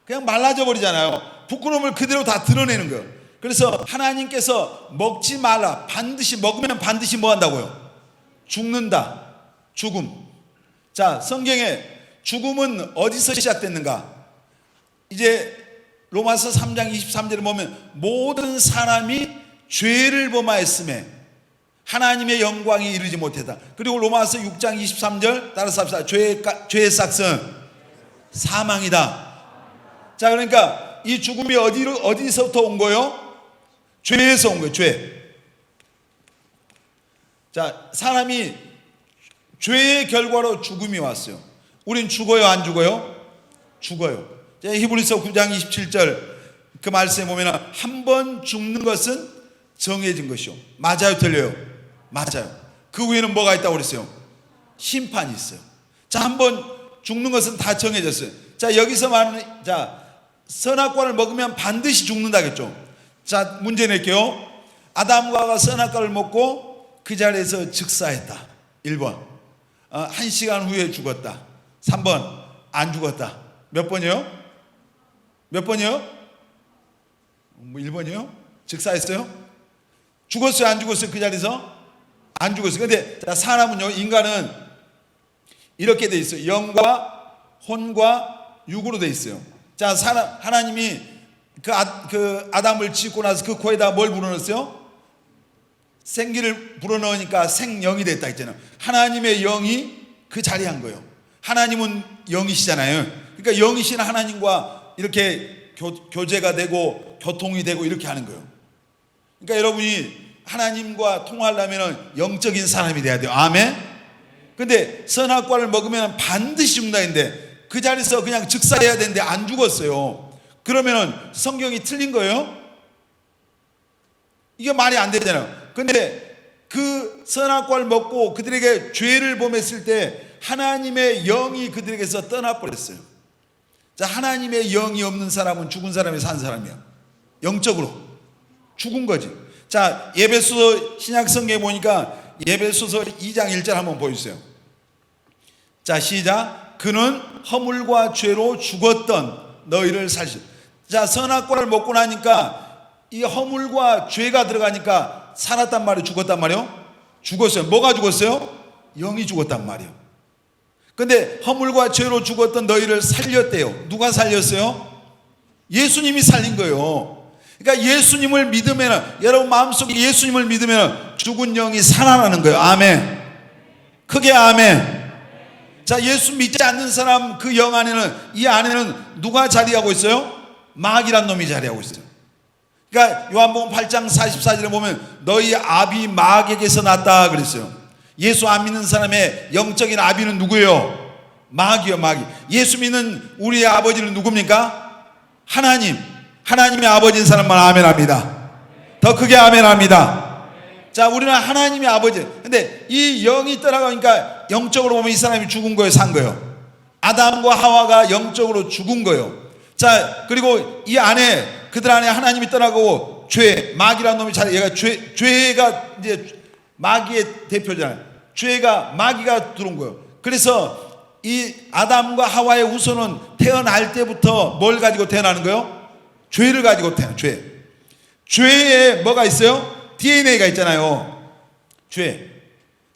그냥 말라져 버리잖아요. 부끄러움을 그대로 다 드러내는 거예요. 그래서 하나님께서 먹지 말라. 반드시 먹으면 반드시 뭐 한다고요? 죽는다. 죽음. 자, 성경에 죽음은 어디서 시작됐는가? 이제 로마서 3장 23절에 보면 모든 사람이 죄를 범하였음에 하나님의 영광이 이르지 못했다. 그리고 로마서 6장 23절 따라서 합시다. 죄의 싹은 사망이다. 자, 그러니까 이 죽음이 어디서부터 온 거예요? 죄에서 온 거예요. 죄. 자, 사람이 죄의 결과로 죽음이 왔어요. 우린 죽어요, 안 죽어요? 죽어요. 히브리서 9장 27절 그 말씀에 보면 한 번 죽는 것은 정해진 것이요. 맞아요, 틀려요? 맞아요. 그 후에는 뭐가 있다고 그랬어요? 심판이 있어요. 자, 한 번 죽는 것은 다 정해졌어요. 자, 여기서 말하는, 자, 선악과를 먹으면 반드시 죽는다겠죠. 자, 문제 낼게요. 아담과 하와가 선악과를 먹고 그 자리에서 즉사했다. 1번 1시간 후에 죽었다. 3번 안 죽었다. 몇 번이요? 몇 번이요? 뭐 1번이요? 즉사했어요? 죽었어요? 안 죽었어요? 그 자리에서? 안 죽었어요. 근데 사람은요, 인간은 이렇게 돼 있어요. 영과 혼과 육으로 돼 있어요. 자, 하나님이 그 아담을 짓고 나서 그 코에다 뭘 불어넣었어요? 생기를 불어넣으니까 생영이 됐다 했잖아요. 하나님의 영이 그 자리에 한 거예요. 하나님은 영이시잖아요. 그러니까 영이신 하나님과 이렇게 교제가 되고 교통이 되고 이렇게 하는 거예요. 그러니까 여러분이 하나님과 통하려면 영적인 사람이 돼야 돼요. 아멘. 근데 선악과를 먹으면 반드시 죽는다는데 그 자리에서 그냥 즉사해야 되는데 안 죽었어요. 그러면은 성경이 틀린 거예요? 이게 말이 안 되잖아요. 근데 그 선악과를 먹고 그들에게 죄를 범했을 때 하나님의 영이 그들에게서 떠나버렸어요. 자, 하나님의 영이 없는 사람은 죽은 사람이 산 사람이야. 영적으로 죽은 거지. 자, 에베소서 신약성경에 보니까 에베소서 2장 1절 한번 보여주세요. 자, 시작. 그는 허물과 죄로 죽었던 너희를 살시. 자, 선악과를 먹고 나니까 이 허물과 죄가 들어가니까 살았단 말이에요, 죽었단 말이에요? 죽었어요. 뭐가 죽었어요? 영이 죽었단 말이에요. 근데 허물과 죄로 죽었던 너희를 살렸대요. 누가 살렸어요? 예수님이 살린 거예요. 그러니까 예수님을 믿으면, 여러분 마음속에 예수님을 믿으면 죽은 영이 살아나는 거예요. 아멘. 크게 아멘. 자, 예수 믿지 않는 사람 그 영 안에는, 이 안에는 누가 자리하고 있어요? 마귀란 놈이 자리하고 있어요. 그러니까 요한복음 8장 44절에 보면 너희 아비 마귀에게서 났다 그랬어요. 예수 안 믿는 사람의 영적인 아비는 누구예요? 마귀요, 마귀. 예수 믿는 우리의 아버지는 누굽니까? 하나님. 하나님의 아버지인 사람만 아멘합니다. 더 크게 아멘합니다. 자, 우리는 하나님의 아버지. 근데 이 영이 떠나가니까 영적으로 보면 이 사람이 죽은 거예요, 산 거예요? 아담과 하와가 영적으로 죽은 거예요. 자, 그리고 이 안에 그들 안에 하나님이 떠나고 죄, 마귀라는 놈이 얘가 죄가 이제 마귀의 대표잖아요. 죄가, 마귀가 들어온 거예요. 그래서 이 아담과 하와의 후손은 태어날 때부터 뭘 가지고 태어나는 거예요? 죄를 가지고 태어나요. 죄. 죄에 뭐가 있어요? DNA가 있잖아요. 죄.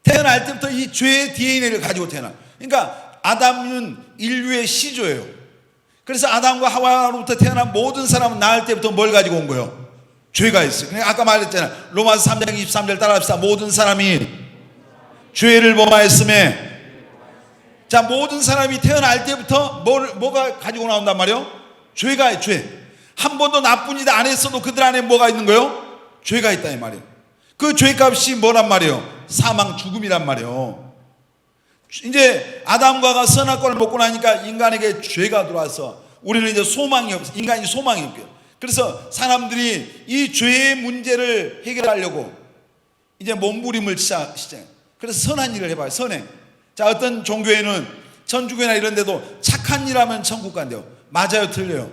태어날 때부터 이 죄의 DNA를 가지고 태어나요. 그러니까 아담은 인류의 시조예요. 그래서 아담과 하와로부터 태어난 모든 사람은 낳을 때부터 뭘 가지고 온 거예요? 죄가 있어요. 그러니까 아까 말했잖아요. 로마서 3장 23절 따라합시다. 모든 사람이 죄를 범하였음에. 자, 모든 사람이 태어날 때부터 뭐가 가지고 나온단 말이에요? 죄가, 죄. 한 번도 나쁜 일 안 했어도 그들 안에 뭐가 있는 거예요? 죄가 있다 이 말이에요. 그 죄값이 뭐란 말이에요? 사망, 죽음이란 말이에요. 이제 아담과 하와가 선악과를 먹고 나니까 인간에게 죄가 들어와서 우리는 이제 소망이 없어. 인간이 소망이 없어요. 그래서 사람들이 이 죄의 문제를 해결하려고 이제 몸부림을 시작해요. 그래서 선한 일을 해봐요. 선행. 자, 어떤 종교에는 천주교나 이런 데도 착한 일 하면 천국 간대요. 맞아요, 틀려요?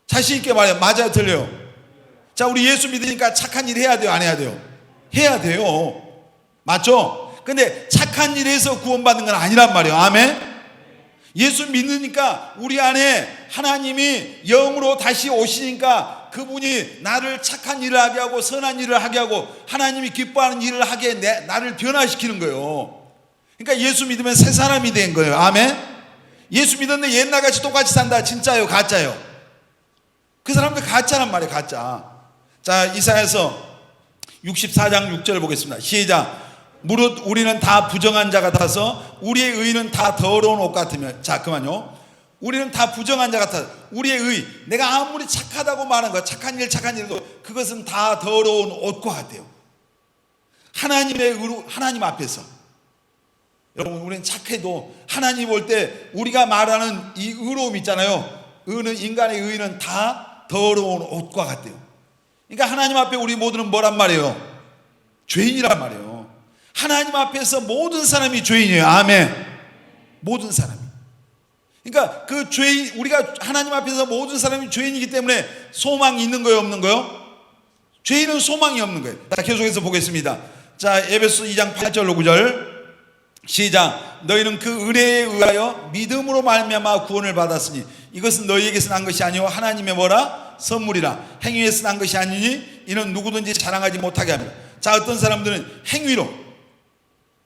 자신 있게 말해요. 맞아요, 틀려요? 자, 우리 예수 믿으니까 착한 일 해야 돼요, 안 해야 돼요? 해야 돼요. 맞죠? 근데 착한 일에서 구원받는 건 아니란 말이에요. 아멘. 예수 믿으니까 우리 안에 하나님이 영으로 다시 오시니까 그분이 나를 착한 일을 하게 하고 선한 일을 하게 하고 하나님이 기뻐하는 일을 하게 나를 변화시키는 거예요. 그러니까 예수 믿으면 새 사람이 된 거예요. 아멘. 예수 믿었는데 옛날같이 똑같이 산다. 진짜요, 가짜요? 그 사람들 가짜란 말이에요. 가짜. 자, 이사야서 64장 6절을 보겠습니다. 시작. 무릇 우리는 다 부정한 자 같아서 우리의 의는 다 더러운 옷 같으며. 자, 그만요. 우리는 다 부정한 자 같아서 우리의 의, 내가 아무리 착하다고 말한 거, 착한 일도 그것은 다 더러운 옷과 같아요. 하나님의 의로, 하나님 앞에서 여러분, 우리는 착해도 하나님 볼 때 우리가 말하는 이 의로움 있잖아요. 인간의 의는 다 더러운 옷과 같대요. 그러니까 하나님 앞에 우리 모두는 뭐란 말이에요? 죄인이란 말이에요. 하나님 앞에서 모든 사람이 죄인이에요. 아멘. 모든 사람이. 그러니까 그 죄인, 우리가 하나님 앞에서 모든 사람이 죄인이기 때문에 소망이 있는 거예요, 없는 거예요? 죄인은 소망이 없는 거예요. 자, 계속해서 보겠습니다. 자, 에베소 2장 8절로 9절 시작. 너희는 그 은혜에 의하여 믿음으로 말미암아 구원을 받았으니 이것은 너희에게서 난 것이 아니요 하나님의 뭐라? 선물이라. 행위에서 난 것이 아니니 이는 누구든지 자랑하지 못하게 합니다. 자, 어떤 사람들은 행위로,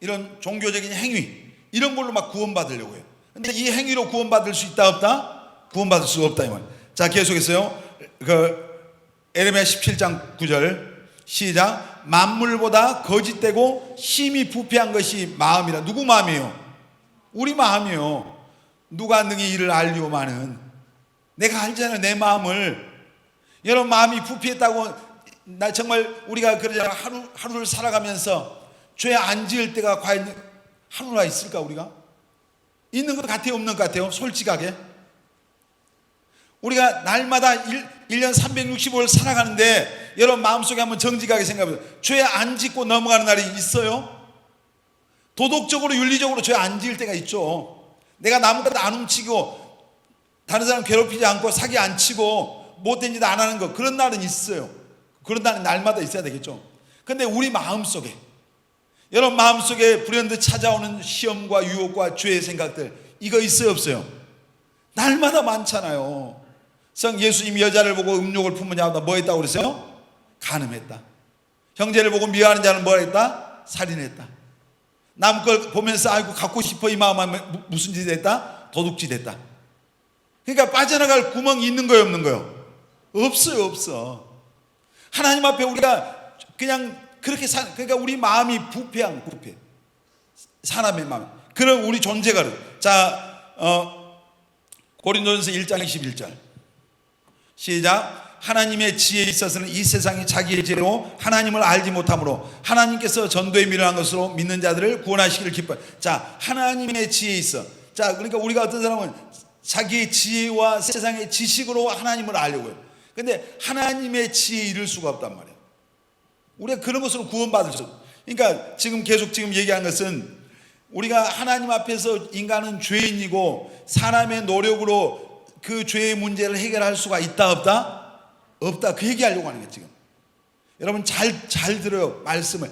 이런 종교적인 행위, 이런 걸로 막 구원받으려고 해요. 근데 이 행위로 구원받을 수 있다 없다? 구원받을 수가 없다 이 말. 자, 계속해서요. 에레미야 17장 9절 시작. 만물보다 거짓되고 심히 부패한 것이 마음이라. 누구 마음이에요? 우리 마음이요. 누가 능히 이를 알리오마는. 내가 알잖아요, 내 마음을. 여러분 마음이 부패했다고 나 정말 우리가 그러잖아. 하루를 살아가면서 죄 안 지을 때가 과연 하루나 있을까? 우리가 있는 것 같아요, 없는 것 같아요? 솔직하게 우리가 날마다 1년 365일 살아가는데 여러분 마음속에 한번 정직하게 생각해보세요. 죄 안 짓고 넘어가는 날이 있어요? 도덕적으로 윤리적으로 죄 안 지을 때가 있죠. 내가 남보다 안 훔치고 다른 사람 괴롭히지 않고 사기 안 치고 못된 짓 안 하는 거, 그런 날은 있어요. 그런 날은 날마다 있어야 되겠죠. 근데 우리 마음속에, 여러분 마음속에 불현듯 찾아오는 시험과 유혹과 죄의 생각들, 이거 있어요 없어요? 날마다 많잖아요. 성 예수님이 여자를 보고 음욕을 품은 자보다 뭐 했다고 그랬어요? 간음했다. 형제를 보고 미워하는 자는 뭐 했다? 살인했다. 남 걸 보면서 아이고 갖고 싶어 이 마음하면 무슨 짓 했다? 도둑질 했다. 그러니까 빠져나갈 구멍이 있는 거예요 없는 거예요? 없어요. 없어. 하나님 앞에 우리가 그냥 그렇게 그러니까 우리 마음이 부패한 부패. 사람의 마음. 그런 우리 존재가. 자, 고린도전서 1장 21절 시작. 하나님의 지혜에 있어서는 이 세상이 자기의 지혜로 하나님을 알지 못하므로 하나님께서 전도에 미련한 것으로 믿는 자들을 구원하시기를 기뻐. 자, 하나님의 지혜에 있어. 자, 그러니까 우리가 어떤 사람은 자기의 지혜와 세상의 지식으로 하나님을 알려고 해요. 근데 하나님의 지혜에 이를 수가 없단 말이에요. 우리가 그런 것으로 구원받을 수 없어요. 그러니까 지금 계속 얘기한 것은 우리가 하나님 앞에서 인간은 죄인이고 사람의 노력으로 그 죄의 문제를 해결할 수가 있다 없다? 없다. 그 얘기하려고 하는 거예요 지금. 여러분 잘 들어요 말씀을.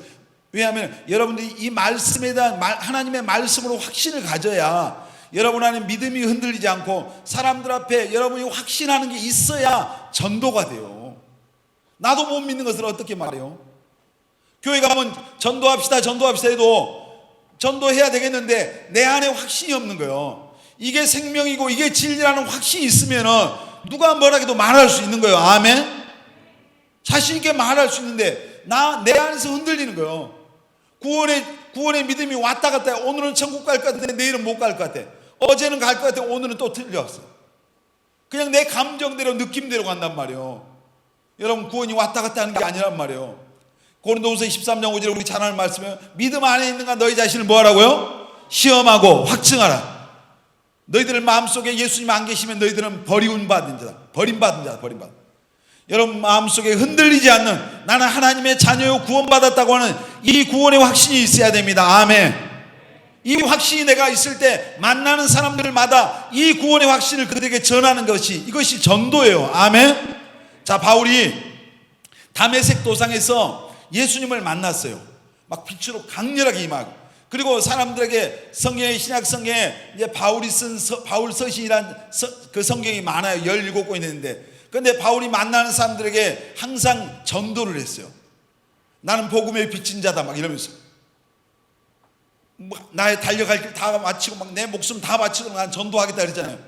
왜냐하면 여러분들이 이 말씀에 대한 하나님의 말씀으로 확신을 가져야 여러분 안에 믿음이 흔들리지 않고 사람들 앞에 여러분이 확신하는 게 있어야 전도가 돼요. 나도 못 믿는 것을 어떻게 말해요? 교회 가면 전도합시다 해도 전도해야 되겠는데 내 안에 확신이 없는 거예요. 이게 생명이고 이게 진리라는 확신이 있으면 누가 뭐라 해도 말할 수 있는 거예요. 아멘. 자신 있게 말할 수 있는데 내 안에서 흔들리는 거예요. 구원의 믿음이 왔다 갔다 해. 오늘은 천국 갈 것 같은데 내일은 못 갈 것 같아. 어제는 갈 것 같아. 오늘은 또 틀렸어. 그냥 내 감정대로 느낌대로 간단 말이에요. 여러분 구원이 왔다 갔다 하는 게 아니란 말이에요. 고린도후서 13장 5절에 우리 잘 아는 말씀이에요. 믿음 안에 있는가 너희 자신을 뭐 하라고요? 시험하고 확증하라. 너희들 마음속에 예수님 안 계시면 너희들은 버림받은 자다. 버림받은 자다. 여러분 마음속에 흔들리지 않는 나는 하나님의 자녀요 구원받았다고 하는 이 구원의 확신이 있어야 됩니다. 아멘. 이 확신이 내가 있을 때 만나는 사람들마다 이 구원의 확신을 그들에게 전하는 이것이 전도예요. 아멘. 자, 바울이 다메섹 도상에서 예수님을 만났어요. 막 빛으로 강렬하게 임하고. 그리고 사람들에게 성경의 신약 성경에 이제 바울이 쓴 바울 서신이란 그 성경이 많아요. 17권이 있는데. 그런데 바울이 만나는 사람들에게 항상 전도를 했어요. 나는 복음의 빛인 자다 막 이러면서 나의 달려갈 길 다 마치고 막 내 목숨 다 바치고 난 전도하겠다 그랬잖아요.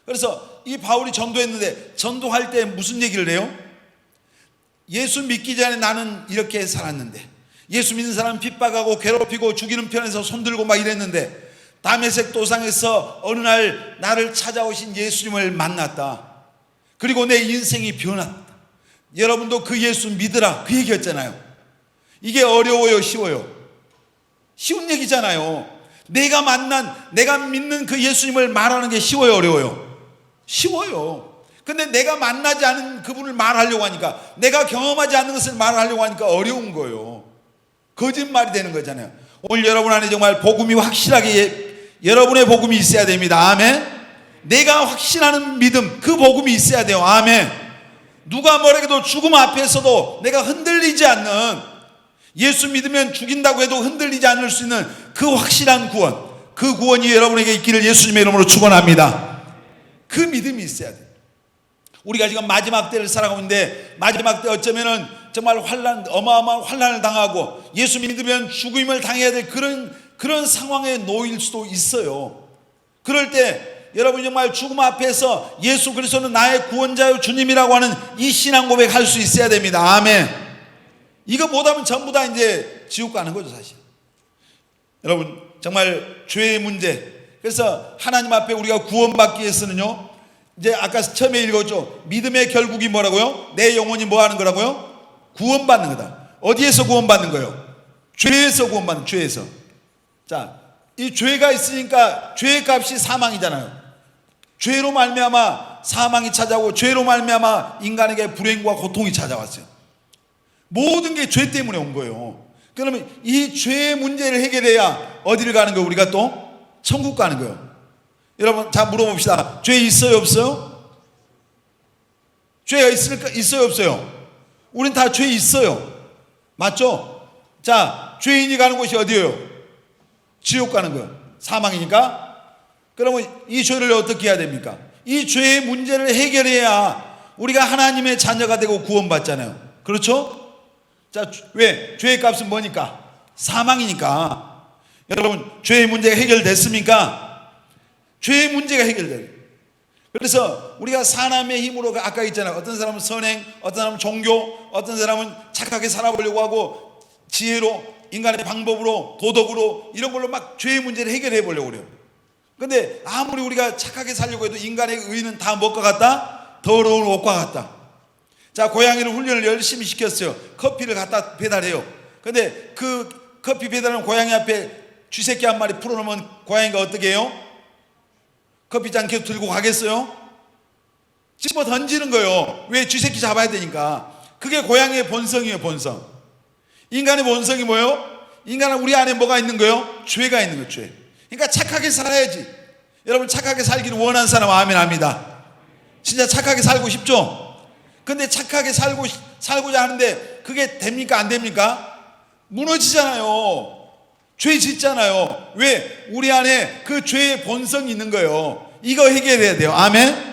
그래서 이 바울이 전도했는데 전도할 때 무슨 얘기를 해요? 예수 믿기 전에 나는 이렇게 살았는데 예수 믿는 사람 핍박하고 괴롭히고 죽이는 편에서 손들고 막 이랬는데 다메섹 도상에서 어느 날 나를 찾아오신 예수님을 만났다. 그리고 내 인생이 변했다. 여러분도 그 예수 믿으라 그 얘기였잖아요. 이게 어려워요 쉬워요? 쉬운 얘기잖아요. 내가 믿는 그 예수님을 말하는 게 쉬워요 어려워요? 쉬워요. 근데 내가 만나지 않은 그분을 말하려고 하니까 내가 경험하지 않는 것을 말하려고 하니까 어려운 거예요. 거짓말이 되는 거잖아요. 오늘 여러분 안에 정말 복음이 확실하게 여러분의 복음이 있어야 됩니다. 아멘. 내가 확신하는 믿음 그 복음이 있어야 돼요. 아멘. 누가 뭐라 해도 죽음 앞에서도 내가 흔들리지 않는 예수 믿으면 죽인다고 해도 흔들리지 않을 수 있는 그 확실한 구원 그 구원이 여러분에게 있기를 예수님의 이름으로 축원합니다. 그 믿음이 있어야 돼요. 우리가 지금 마지막 때를 살아가고 있는데 마지막 때 어쩌면은 정말 어마어마한 환난을 당하고 예수 믿으면 죽임을 당해야 될 그런 상황에 놓일 수도 있어요. 그럴 때 여러분 정말 죽음 앞에서 예수 그리스도는 나의 구원자요 주님이라고 하는 이 신앙 고백할 수 있어야 됩니다. 아멘. 이거 못하면 전부 다 이제 지옥 가는 거죠 사실. 여러분 정말 죄의 문제. 그래서 하나님 앞에 우리가 구원받기 위해서는요 이제 아까 처음에 읽었죠. 믿음의 결국이 뭐라고요? 내 영혼이 뭐 하는 거라고요? 구원받는 거다. 어디에서 구원받는 거예요? 죄에서 구원받는, 죄에서. 자, 이 죄가 있으니까 죄의 값이 사망이잖아요. 죄로 말미암아 사망이 찾아오고 죄로 말미암아 인간에게 불행과 고통이 찾아왔어요. 모든 게 죄 때문에 온 거예요. 그러면 이 죄의 문제를 해결해야 어디를 가는 거예요? 우리가 또 천국 가는 거예요. 여러분, 자, 물어봅시다. 죄 있어요, 없어요? 죄가 있어요, 없어요? 우린 다 죄 있어요. 맞죠? 자, 죄인이 가는 곳이 어디예요? 지옥 가는 거예요. 사망이니까. 그러면 이 죄를 어떻게 해야 됩니까? 이 죄의 문제를 해결해야 우리가 하나님의 자녀가 되고 구원받잖아요. 그렇죠? 자, 왜? 죄의 값은 뭐니까? 사망이니까. 여러분, 죄의 문제가 해결됐습니까? 죄의 문제가 해결돼요. 그래서 우리가 사람의 힘으로, 아까 있잖아요. 어떤 사람은 선행, 어떤 사람은 종교, 어떤 사람은 착하게 살아보려고 하고 지혜로, 인간의 방법으로, 도덕으로 이런 걸로 막 죄의 문제를 해결해 보려고 그래요. 근데 아무리 우리가 착하게 살려고 해도 인간의 의는 다 뭐가 같다? 더러운 옷과 같다. 자, 고양이를 훈련을 열심히 시켰어요. 커피를 갖다 배달해요. 근데 그 커피 배달하는 고양이 앞에 쥐새끼 한 마리 풀어놓으면 고양이가 어떻게 해요? 커피잔 계속 들고 가겠어요? 집어 던지는 거예요. 왜? 쥐새끼 잡아야 되니까. 그게 고양이의 본성이에요, 본성. 인간의 본성이 뭐예요? 인간은 우리 안에 뭐가 있는 거예요? 죄가 있는 거예요, 죄. 그러니까 착하게 살아야지. 여러분, 착하게 살기를 원하는 사람 아멘 합니다. 진짜 착하게 살고 싶죠? 근데 착하게 살고자 하는데 그게 됩니까? 안 됩니까? 무너지잖아요. 죄 짓잖아요. 왜? 우리 안에 그 죄의 본성이 있는 거예요. 이거 해결해야 돼요. 아멘.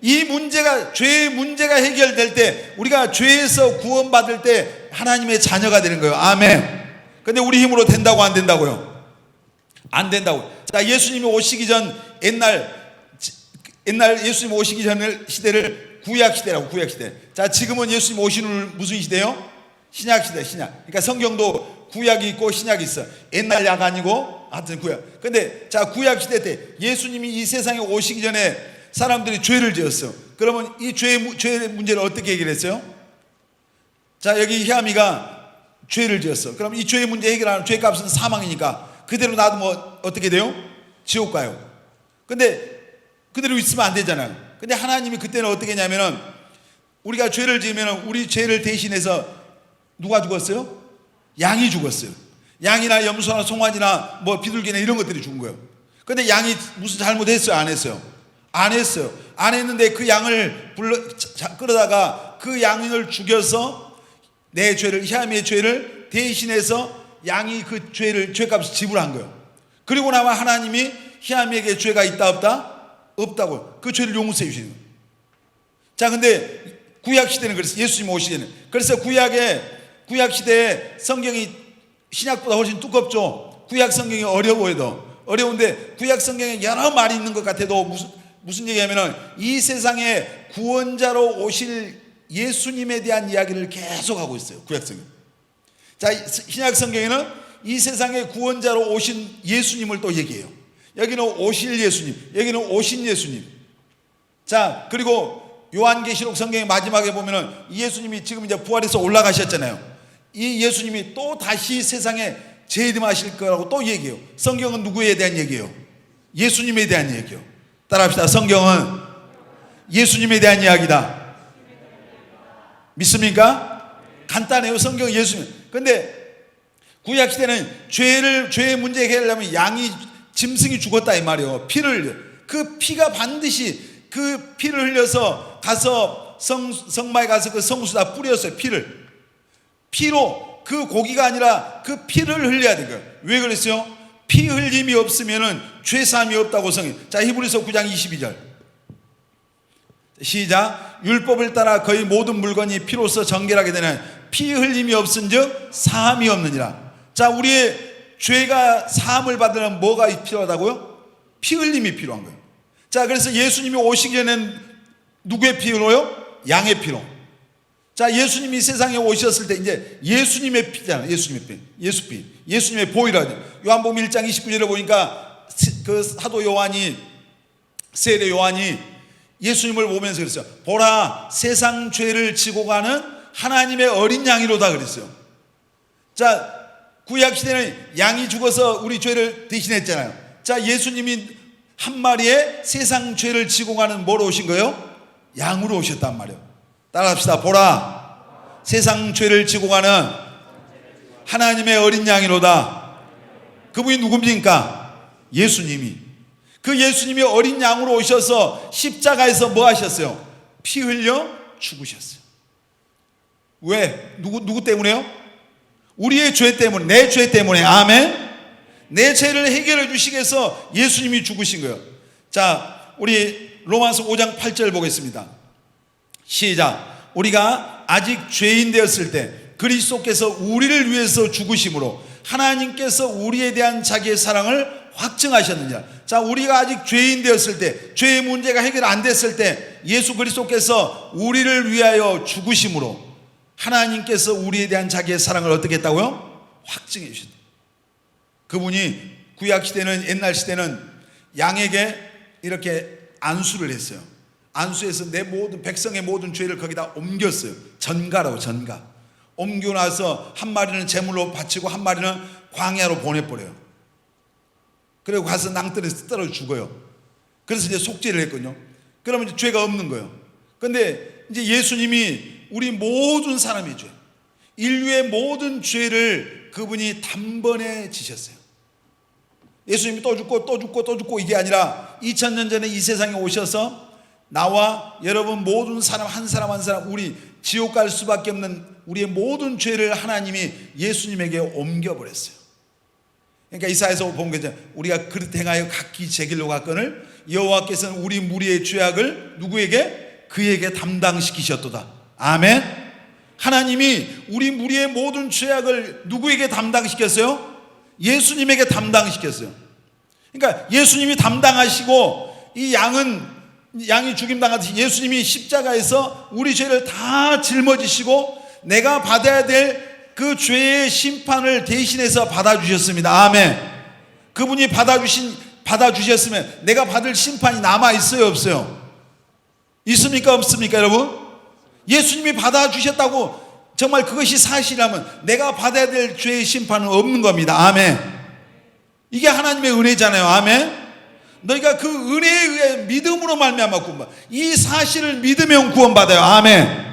이 문제가, 죄의 문제가 해결될 때, 우리가 죄에서 구원받을 때 하나님의 자녀가 되는 거예요. 아멘. 근데 우리 힘으로 된다고 안 된다고요? 안 된다고. 자, 예수님이 오시기 전 옛날 예수님 오시기 전 시대를 구약 시대라고, 구약 시대. 자, 지금은 예수님 오시는 무슨 시대요? 신약 시대, 신약. 그러니까 성경도 구약이 있고 신약이 있어. 옛날 약 아니고 하여튼 구약. 근데 자, 구약 시대 때 예수님이 이 세상에 오시기 전에 사람들이 죄를 지었어. 그러면 이 죄의 문제를 어떻게 해결했어요? 자, 여기 희암이가 죄를 지었어. 그럼 이 죄의 문제 해결하는, 죄값은 사망이니까 그대로 놔두면 뭐 어떻게 돼요? 지옥 가요. 근데 그대로 있으면 안 되잖아요. 근데 하나님이 그때는 어떻게 했냐면은, 우리가 죄를 지으면 우리 죄를 대신해서 누가 죽었어요? 양이 죽었어요. 양이나 염소나 송아지나 뭐 비둘기나 이런 것들이 죽은 거예요. 근데 양이 무슨 잘못했어요? 안 했어요? 안 했어요. 안 했는데 그 양을 끌어다가 그 양을 죽여서 내 죄를, 희암이의 죄를 대신해서 양이 그 죄값을 지불한 거예요. 그리고 나면 하나님이 희암이에게 죄가 있다 없다? 없다고. 그 죄를 용서해 주시는 거예요. 자, 근데 구약 시대는 그래서 예수님 오시기에는, 그래서 구약 시대에 성경이 신약보다 훨씬 두껍죠. 구약 성경이 어려운데 구약 성경에 여러 말이 있는 것 같아도 무슨 얘기냐면은 이 세상에 구원자로 오실 예수님에 대한 이야기를 계속 하고 있어요. 구약 성경. 자, 신약 성경에는 이 세상에 구원자로 오신 예수님을 또 얘기해요. 여기는 오실 예수님, 여기는 오신 예수님. 자, 그리고 요한계시록 성경의 마지막에 보면은 이 예수님이 지금 이제 부활해서 올라가셨잖아요. 이 예수님이 또 다시 세상에 재림하실 거라고 또 얘기해요. 성경은 누구에 대한 얘기예요? 예수님에 대한 얘기예요. 따라합시다. 성경은 예수님에 대한 이야기다. 믿습니까? 간단해요. 성경은 예수님. 근데 구약시대는 죄의 문제 해결하려면 짐승이 죽었다 이 말이에요. 피를 흘려. 그 피가 반드시, 그 피를 흘려서 가서 성마에 가서 그 성수다 뿌렸어요. 피로 그 고기가 아니라 그 피를 흘려야 된 거예요. 왜 그랬어요? 피 흘림이 없으면은 죄사함이 없다고 자, 히브리서 9장 22절 시작. 율법을 따라 거의 모든 물건이 피로써 정결하게 되는 피 흘림이 없은즉 사함이 없느니라. 자, 우리의 죄가 사함을 받으려면 뭐가 필요하다고요? 피 흘림이 필요한 거예요. 자, 그래서 예수님이 오시기 전엔 누구의 피 흘러요? 양의 피로. 자, 예수님이 세상에 오셨을 때 이제 예수님의 피잖아요. 예수님의 피. 예수피. 예수님의 보혈이라. 요한복음 1장 29절에 보니까 그 사도 요한이, 세례 요한이 예수님을 보면서 그랬어요. 보라, 세상 죄를 지고 가는 하나님의 어린 양이로다 그랬어요. 자, 구약 시대는 양이 죽어서 우리 죄를 대신했잖아요. 자, 예수님이 한 마리의 세상 죄를 지고 가는 뭐로 오신 거예요? 양으로 오셨단 말이에요. 따라합시다. 보라, 세상 죄를 지고 가는 하나님의 어린 양이로다. 그분이 누굽니까? 예수님이. 그 예수님이 어린 양으로 오셔서 십자가에서 뭐 하셨어요? 피 흘려 죽으셨어요. 왜? 누구 때문에요? 우리의 죄 때문에, 내 죄 때문에. 아멘. 내 죄를 해결해 주시기 위해서 예수님이 죽으신 거예요. 자, 우리 로마서 5장 8절 보겠습니다. 시작. 우리가 아직 죄인 되었을 때 그리스도께서 우리를 위해서 죽으심으로 하나님께서 우리에 대한 자기의 사랑을 확증하셨느냐. 자, 우리가 아직 죄인 되었을 때, 죄의 문제가 해결 안 됐을 때 예수 그리스도께서 우리를 위하여 죽으심으로 하나님께서 우리에 대한 자기의 사랑을 어떻게 했다고요? 확증해 주셨다. 그분이 구약 시대는, 옛날 시대는 양에게 이렇게 안수를 했어요. 안수해서 내 모든 백성의 모든 죄를 거기다 옮겼어요. 전가라고, 전가. 옮겨 나서 한 마리는 제물로 바치고 한 마리는 광야로 보내버려요. 그리고 가서 낭떠러지에서 떨어져 죽어요. 그래서 이제 속죄를 했거든요. 그러면 이제 죄가 없는 거예요. 근데 이제 예수님이 우리 모든 사람의 죄, 인류의 모든 죄를 그분이 단번에 지셨어요. 예수님이 또 죽고 또 죽고 또 죽고 이게 아니라 2000년 전에 이 세상에 오셔서 나와 여러분 모든 사람 한 사람 한 사람 우리 지옥 갈 수밖에 없는 우리의 모든 죄를 하나님이 예수님에게 옮겨버렸어요. 그러니까 이사야서 본 거죠. 우리가 그릇 행하여 각기 제 길로 갔거늘 여호와께서는 우리 무리의 죄악을 누구에게? 그에게 담당시키셨도다. 아멘. 하나님이 우리 무리의 모든 죄악을 누구에게 담당시켰어요? 예수님에게 담당시켰어요. 그러니까 예수님이 담당하시고 이 양이 죽임당하듯이 예수님이 십자가에서 우리 죄를 다 짊어지시고 내가 받아야 될 그 죄의 심판을 대신해서 받아주셨습니다. 아멘. 그분이 받아주셨으면 내가 받을 심판이 남아있어요, 없어요? 있습니까, 없습니까, 여러분? 예수님이 받아주셨다고 정말 그것이 사실이라면 내가 받아야 될 죄의 심판은 없는 겁니다. 아멘. 이게 하나님의 은혜잖아요. 아멘. 너희가 그 은혜에 의해 믿음으로 말미암아 구원받아. 이 사실을 믿으면 구원받아요. 아멘.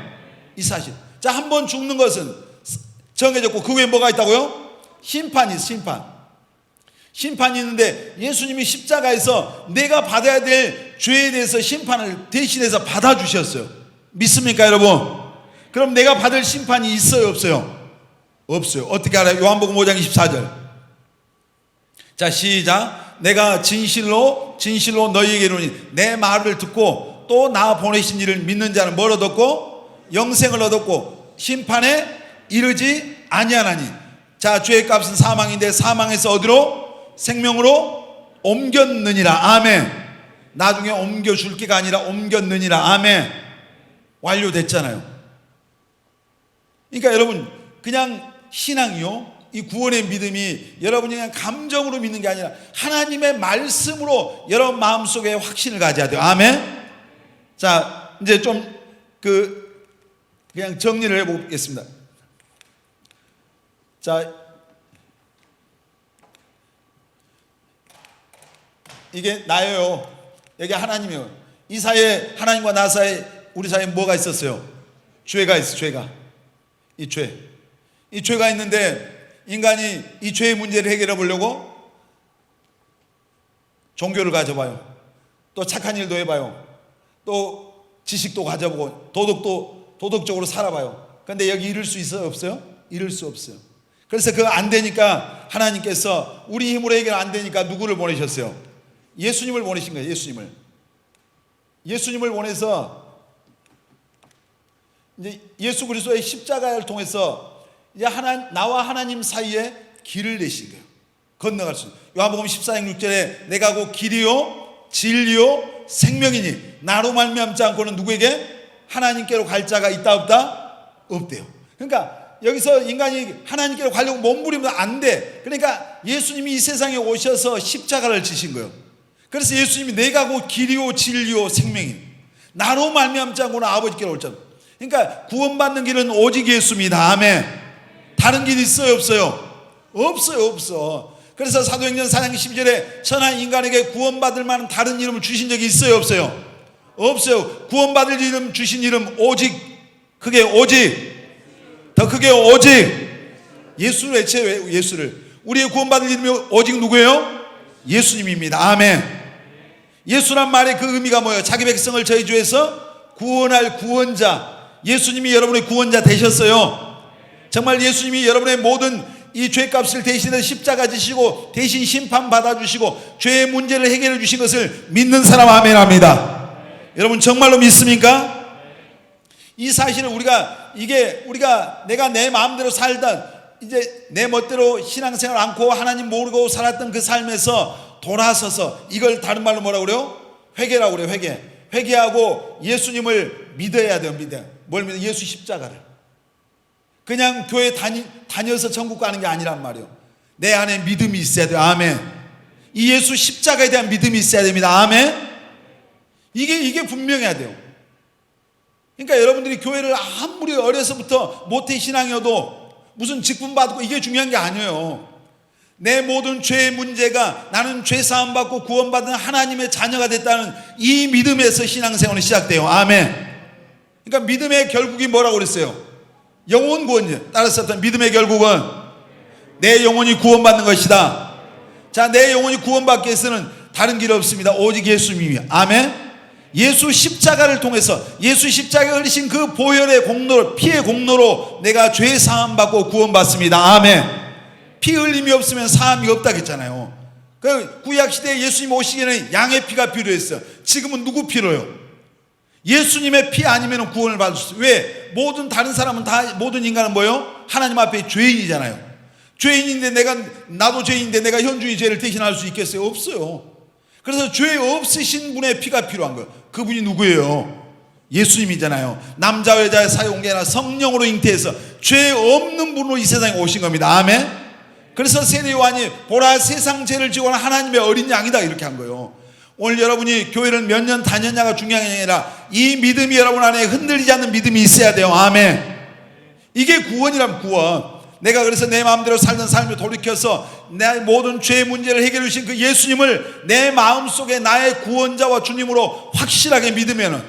이 사실. 자, 한 번 죽는 것은 정해졌고 그 외에 뭐가 있다고요? 심판이 있어. 심판이 있는데 예수님이 십자가에서 내가 받아야 될 죄에 대해서 심판을 대신해서 받아주셨어요. 믿습니까, 여러분? 그럼 내가 받을 심판이 있어요, 없어요? 없어요. 어떻게 알아요? 요한복음 5장 24절. 자, 시작. 내가 진실로 너희에게 이르노니 내 말을 듣고 또 나 보내신 이를 믿는 자는 뭘 얻었고? 영생을 얻었고 심판에 이르지 아니하나니. 자, 죄의 값은 사망인데 사망에서 어디로? 생명으로 옮겼느니라. 아멘. 나중에 옮겨줄 게가 아니라 옮겼느니라. 아멘. 완료됐잖아요. 그러니까 여러분, 그냥 신앙이요, 이 구원의 믿음이 여러분이 그냥 감정으로 믿는 게 아니라 하나님의 말씀으로 여러분 마음속에 확신을 가져야 돼요. 아멘. 자, 이제 좀 그냥 정리를 해보겠습니다. 자, 이게 나예요. 여기 하나님이에요. 이 사이에 하나님과 나 사이에 우리 사이에 뭐가 있었어요? 죄가 있어. 죄가. 이 죄가 있는데 인간이 이 죄의 문제를 해결해 보려고 종교를 가져봐요. 또 착한 일도 해봐요. 또 지식도 가져보고 도덕적으로 살아봐요. 그런데 여기 이룰 수 있어요, 없어요? 이룰 수 없어요. 그래서 그거 안 되니까 하나님께서 우리 힘으로 해결 안 되니까 누구를 보내셨어요? 예수님을 보내신 거예요. 예수님을 보내서 이제 예수 그리스도의 십자가를 통해서 이제 나와 하나님 사이에 길을 내신 거예요. 건너갈 수 있는. 요한복음 14장 6절에 내가 곧 길이요 진리요 생명이니 나로 말미암지 않고는 누구에게? 하나님께로 갈 자가 있다 없다? 없대요. 그러니까 여기서 인간이 하나님께로 가려고 몸부리면 안 돼. 그러니까 예수님이 이 세상에 오셔서 십자가를 지신 거예요. 그래서 예수님이 내가 곧 길이요 진리요 생명이니. 나로 말미암지 않고는 아버지께로 올 자. 그러니까 구원받는 길은 오직 예수입니다. 아멘. 다른 길 있어요, 없어요? 없어요, 없어. 그래서 사도행전 4장 12절에 천하 인간에게 구원받을 만한 다른 이름을 주신 적이 있어요, 없어요? 없어요. 구원받을 이름 주신 이름 오직, 그게 오직, 더 크게 오직 예수를 외쳐요. 예수를. 우리의 구원받을 이름이 오직 누구예요? 예수님입니다. 아멘. 예수란 말의 그 의미가 뭐예요? 자기 백성을 저희 주에서 구원할 구원자. 예수님이 여러분의 구원자 되셨어요. 정말 예수님이 여러분의 모든 이 죄값을 대신해서 십자가 지시고 대신 심판 받아주시고 죄의 문제를 해결해 주신 것을 믿는 사람 아멘 합니다. 여러분 정말로 믿습니까? 이 사실을 우리가 내가 내 마음대로 살던 이제 내 멋대로 신앙생활 않고 하나님 모르고 살았던 그 삶에서 돌아서서 이걸 다른 말로 뭐라고 그래요? 회개라고 그래요. 회개하고 예수님을 믿어야 돼요. 뭘 믿어? 예수 십자가를. 그냥 교회 다녀서 천국 가는 게 아니란 말이에요. 내 안에 믿음이 있어야 돼요. 아멘. 이 예수 십자가에 대한 믿음이 있어야 됩니다. 아멘. 이게 분명해야 돼요. 그러니까 여러분들이 교회를 아무리 어려서부터 모태신앙이어도 무슨 직분 받고 이게 중요한 게 아니에요. 내 모든 죄의 문제가 나는 죄 사함 받고 구원받은 하나님의 자녀가 됐다는 이 믿음에서 신앙생활이 시작돼요. 아멘. 그러니까 믿음의 결국이 뭐라고 그랬어요? 영혼 구원이에요. 따라서 믿음의 결국은 내 영혼이 구원받는 것이다. 자, 내 영혼이 구원받기 위해서는 다른 길 없습니다. 오직 예수님이에요. 아멘. 예수 십자가를 통해서 예수 십자가에 흘리신 그 보혈의 공로로, 피의 공로로 내가 죄 사함 받고 구원받습니다. 아멘. 피 흘림이 없으면 사함이 없다 했잖아요. 그 구약 시대에 예수님 오시기에는 양의 피가 필요했어요. 지금은 누구 필요요? 예수님의 피 아니면 구원을 받을 수 있어요. 왜? 모든 다른 사람은 다, 모든 인간은 뭐예요? 하나님 앞에 죄인이잖아요. 죄인인데 나도 죄인인데 내가 현주의 죄를 대신할 수 있겠어요? 없어요. 그래서 죄 없으신 분의 피가 필요한 거예요. 그분이 누구예요? 예수님이잖아요. 남자와 여자의 사이에 온 게 아니라 성령으로 잉태해서 죄 없는 분으로 이 세상에 오신 겁니다. 아멘. 그래서 세례 요한이 보라 세상 죄를 지고 하나님의 어린 양이다 이렇게 한 거예요. 오늘 여러분이 교회를 몇 년 다녔냐가 중요한 게 아니라 이 믿음이 여러분 안에 흔들리지 않는 믿음이 있어야 돼요. 아멘. 이게 구원이란 구원. 내가 그래서 내 마음대로 살던 삶을 돌이켜서 내 모든 죄의 문제를 해결해 주신 그 예수님을 내 마음속에 나의 구원자와 주님으로 확실하게 믿으면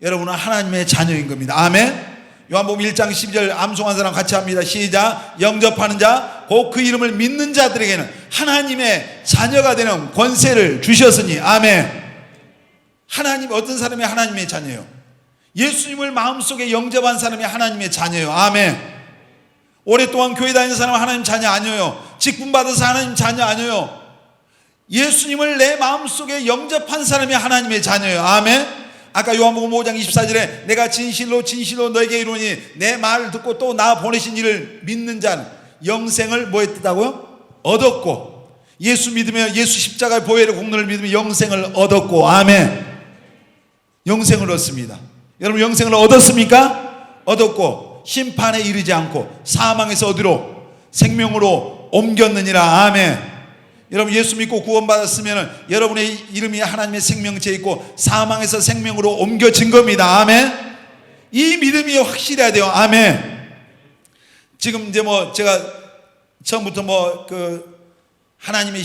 여러분은 하나님의 자녀인 겁니다. 아멘. 요한복음 1장 12절 암송한 사람 같이 합니다. 시작. 영접하는 자 곧 그 이름을 믿는 자들에게는 하나님의 자녀가 되는 권세를 주셨으니. 아멘. 하나님, 어떤 사람이 하나님의 자녀예요? 예수님을 마음속에 영접한 사람이 하나님의 자녀예요. 아멘. 오랫동안 교회 다니는 사람은 하나님 자녀 아니에요. 직분 받아서 하나님 자녀 아니에요. 예수님을 내 마음속에 영접한 사람이 하나님의 자녀예요. 아멘. 아까 요한복음 5장 24절에 내가 진실로 너에게 이르노니 내 말을 듣고 또 나 보내신 이를 믿는 자는 영생을 뭐 했다고요? 얻었고, 예수 믿으면 예수 십자가의 보혈의 공로를 믿으면 영생을 얻었고. 아멘. 영생을 얻습니다. 여러분 영생을 얻었습니까? 얻었고 심판에 이르지 않고 사망에서 어디로? 생명으로 옮겼느니라. 아멘. 여러분 예수 믿고 구원받았으면 여러분의 이름이 하나님의 생명체에 있고 사망에서 생명으로 옮겨진 겁니다. 아멘. 이 믿음이 확실해야 돼요. 아멘. 지금 이제 제가 처음부터 하나님의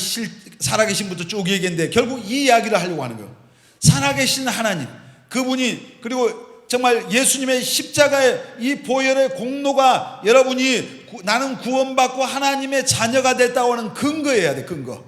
살아계신 분부터 쭉 얘기했는데 결국 이 이야기를 하려고 하는 거예요. 살아계신 하나님, 그분이, 그리고 정말 예수님의 십자가의 이 보혈의 공로가 여러분이 나는 구원받고 하나님의 자녀가 됐다고 하는 근거여야 돼. 근거.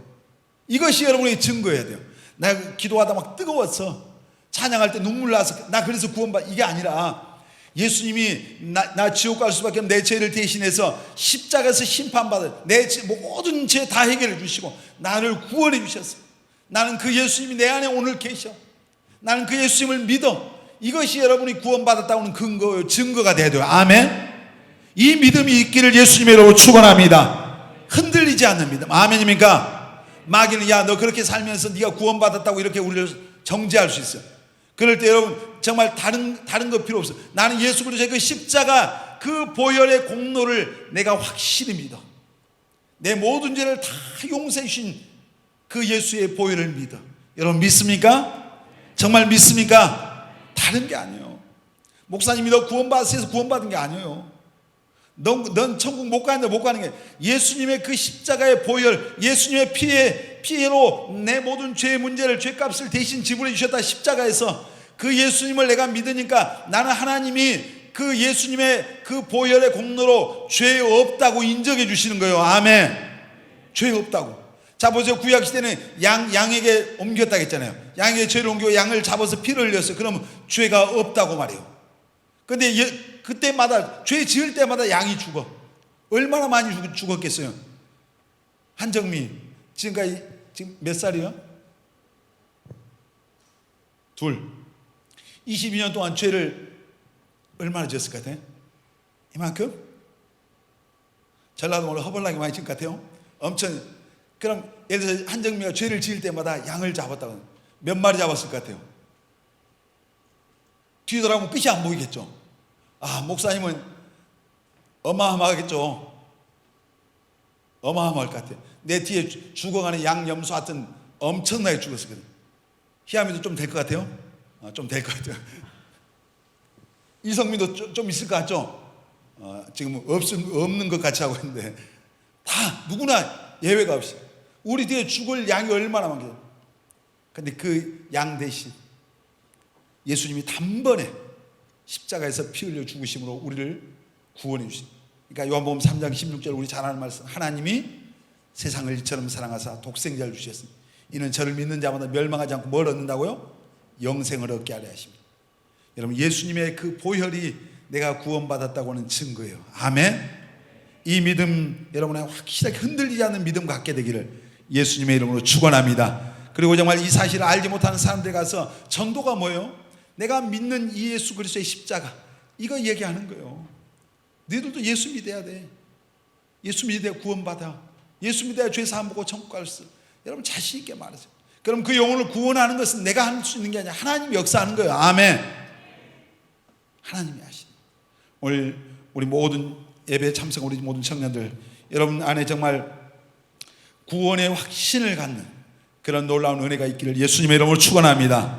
이것이 여러분에게 증거여야 돼요. 나 기도하다 막 뜨거웠어, 찬양할 때 눈물 나서 나 그래서 이게 아니라 예수님이 나 지옥 갈 수밖에 없는 내 죄를 대신해서 십자가에서 심판받아 내 모든 죄 다 해결해 주시고 나를 구원해 주셨어요. 나는 그 예수님이 내 안에 오늘 계셔. 나는 그 예수님을 믿어. 이것이 여러분이 구원받았다고 하는 근거예요. 증거가 돼야 돼요. 아멘. 이 믿음이 있기를 예수님의 이름으로 축원합니다. 흔들리지 않는 믿음. 아멘입니까? 마귀는 야, 너 그렇게 살면서 네가 구원받았다고 이렇게 우리를 정죄할 수 있어. 그럴 때 여러분 정말 다른 거 필요 없어. 나는 예수 그리스도의 그 십자가 그 보혈의 공로를 내가 확실히 믿어. 내 모든 죄를 다 용서해 주신 그 예수의 보혈을 믿어. 여러분 믿습니까? 정말 믿습니까? 다른 게 아니에요. 목사님이 너 구원받았어 해서 구원받은 게 아니에요. 넌 천국 못 가는데 못 가는 게 예수님의 그 십자가의 보혈, 예수님의 피로 내 모든 죄의 문제를, 죄값을 대신 지불해 주셨다. 십자가에서 그 예수님을 내가 믿으니까 나는 하나님이 그 예수님의 그 보혈의 공로로 죄 없다고 인정해 주시는 거예요. 아멘. 죄 없다고. 자 보세요. 구약시대는 양에게 옮겼다고 했잖아요. 양에게 죄를 옮기고 양을 잡아서 피를 흘렸어요. 그러면 죄가 없다고 말해요. 근데 그때마다 죄 지을 때마다 양이 죽어. 얼마나 많이 죽었겠어요. 한정미 지금까지 지금 몇 살이요? 2. 22년 동안 죄를 얼마나 지었을 것 같아요? 이만큼? 전라도 오늘 허벌나게 많이 지은 것 같아요. 엄청. 그럼 예를 들어서 한정미가 죄를 지을 때마다 양을 잡았다고 몇 마리 잡았을 것 같아요? 뒤돌아보면 끝이 안 보이겠죠. 아, 목사님은 어마어마하겠죠. 어마어마할 것 같아요. 내 뒤에 죽어가는 양 염소 하여튼 엄청나게 죽었거든요. 희암이도 좀 될 것 같아요? 좀 될 것 같아요. 이성민도 좀 있을 것 같죠? 지금 없는 것 같이 하고 있는데 다 누구나 예외가 없이 우리 뒤에 죽을 양이 얼마나 많겠어요. 근데 그 양 대신 예수님이 단번에 십자가에서 피 흘려 죽으심으로 우리를 구원해 주신. 그러니까 요한복음 3장 16절 우리 잘 아는 말씀. 하나님이 세상을 이처럼 사랑하사 독생자를 주셨으니 이는 저를 믿는 자마다 멸망하지 않고 뭘 얻는다고요? 영생을 얻게 하려 하십니다. 여러분 예수님의 그 보혈이 내가 구원받았다고 하는 증거예요. 아멘. 이 믿음 여러분의 확실하게 흔들리지 않는 믿음 갖게 되기를 예수님의 이름으로 축원합니다. 그리고 정말 이 사실을 알지 못하는 사람들 가서 전도가 뭐예요? 내가 믿는 이 예수 그리스도의 십자가 이거 얘기하는 거예요. 너희들도 예수 믿어야 돼. 예수 믿어야 구원받아. 예수 믿어야 죄 사함 받고 천국 갈 수. 여러분 자신 있게 말하세요. 그럼 그 영혼을 구원하는 것은 내가 할 수 있는 게 아니라 하나님이 역사하는 거예요. 아멘. 하나님이 하시는. 오늘 우리 모든 예배에 참석 우리 모든 청년들 여러분 안에 정말 구원의 확신을 갖는 그런 놀라운 은혜가 있기를 예수님의 이름으로 축원합니다.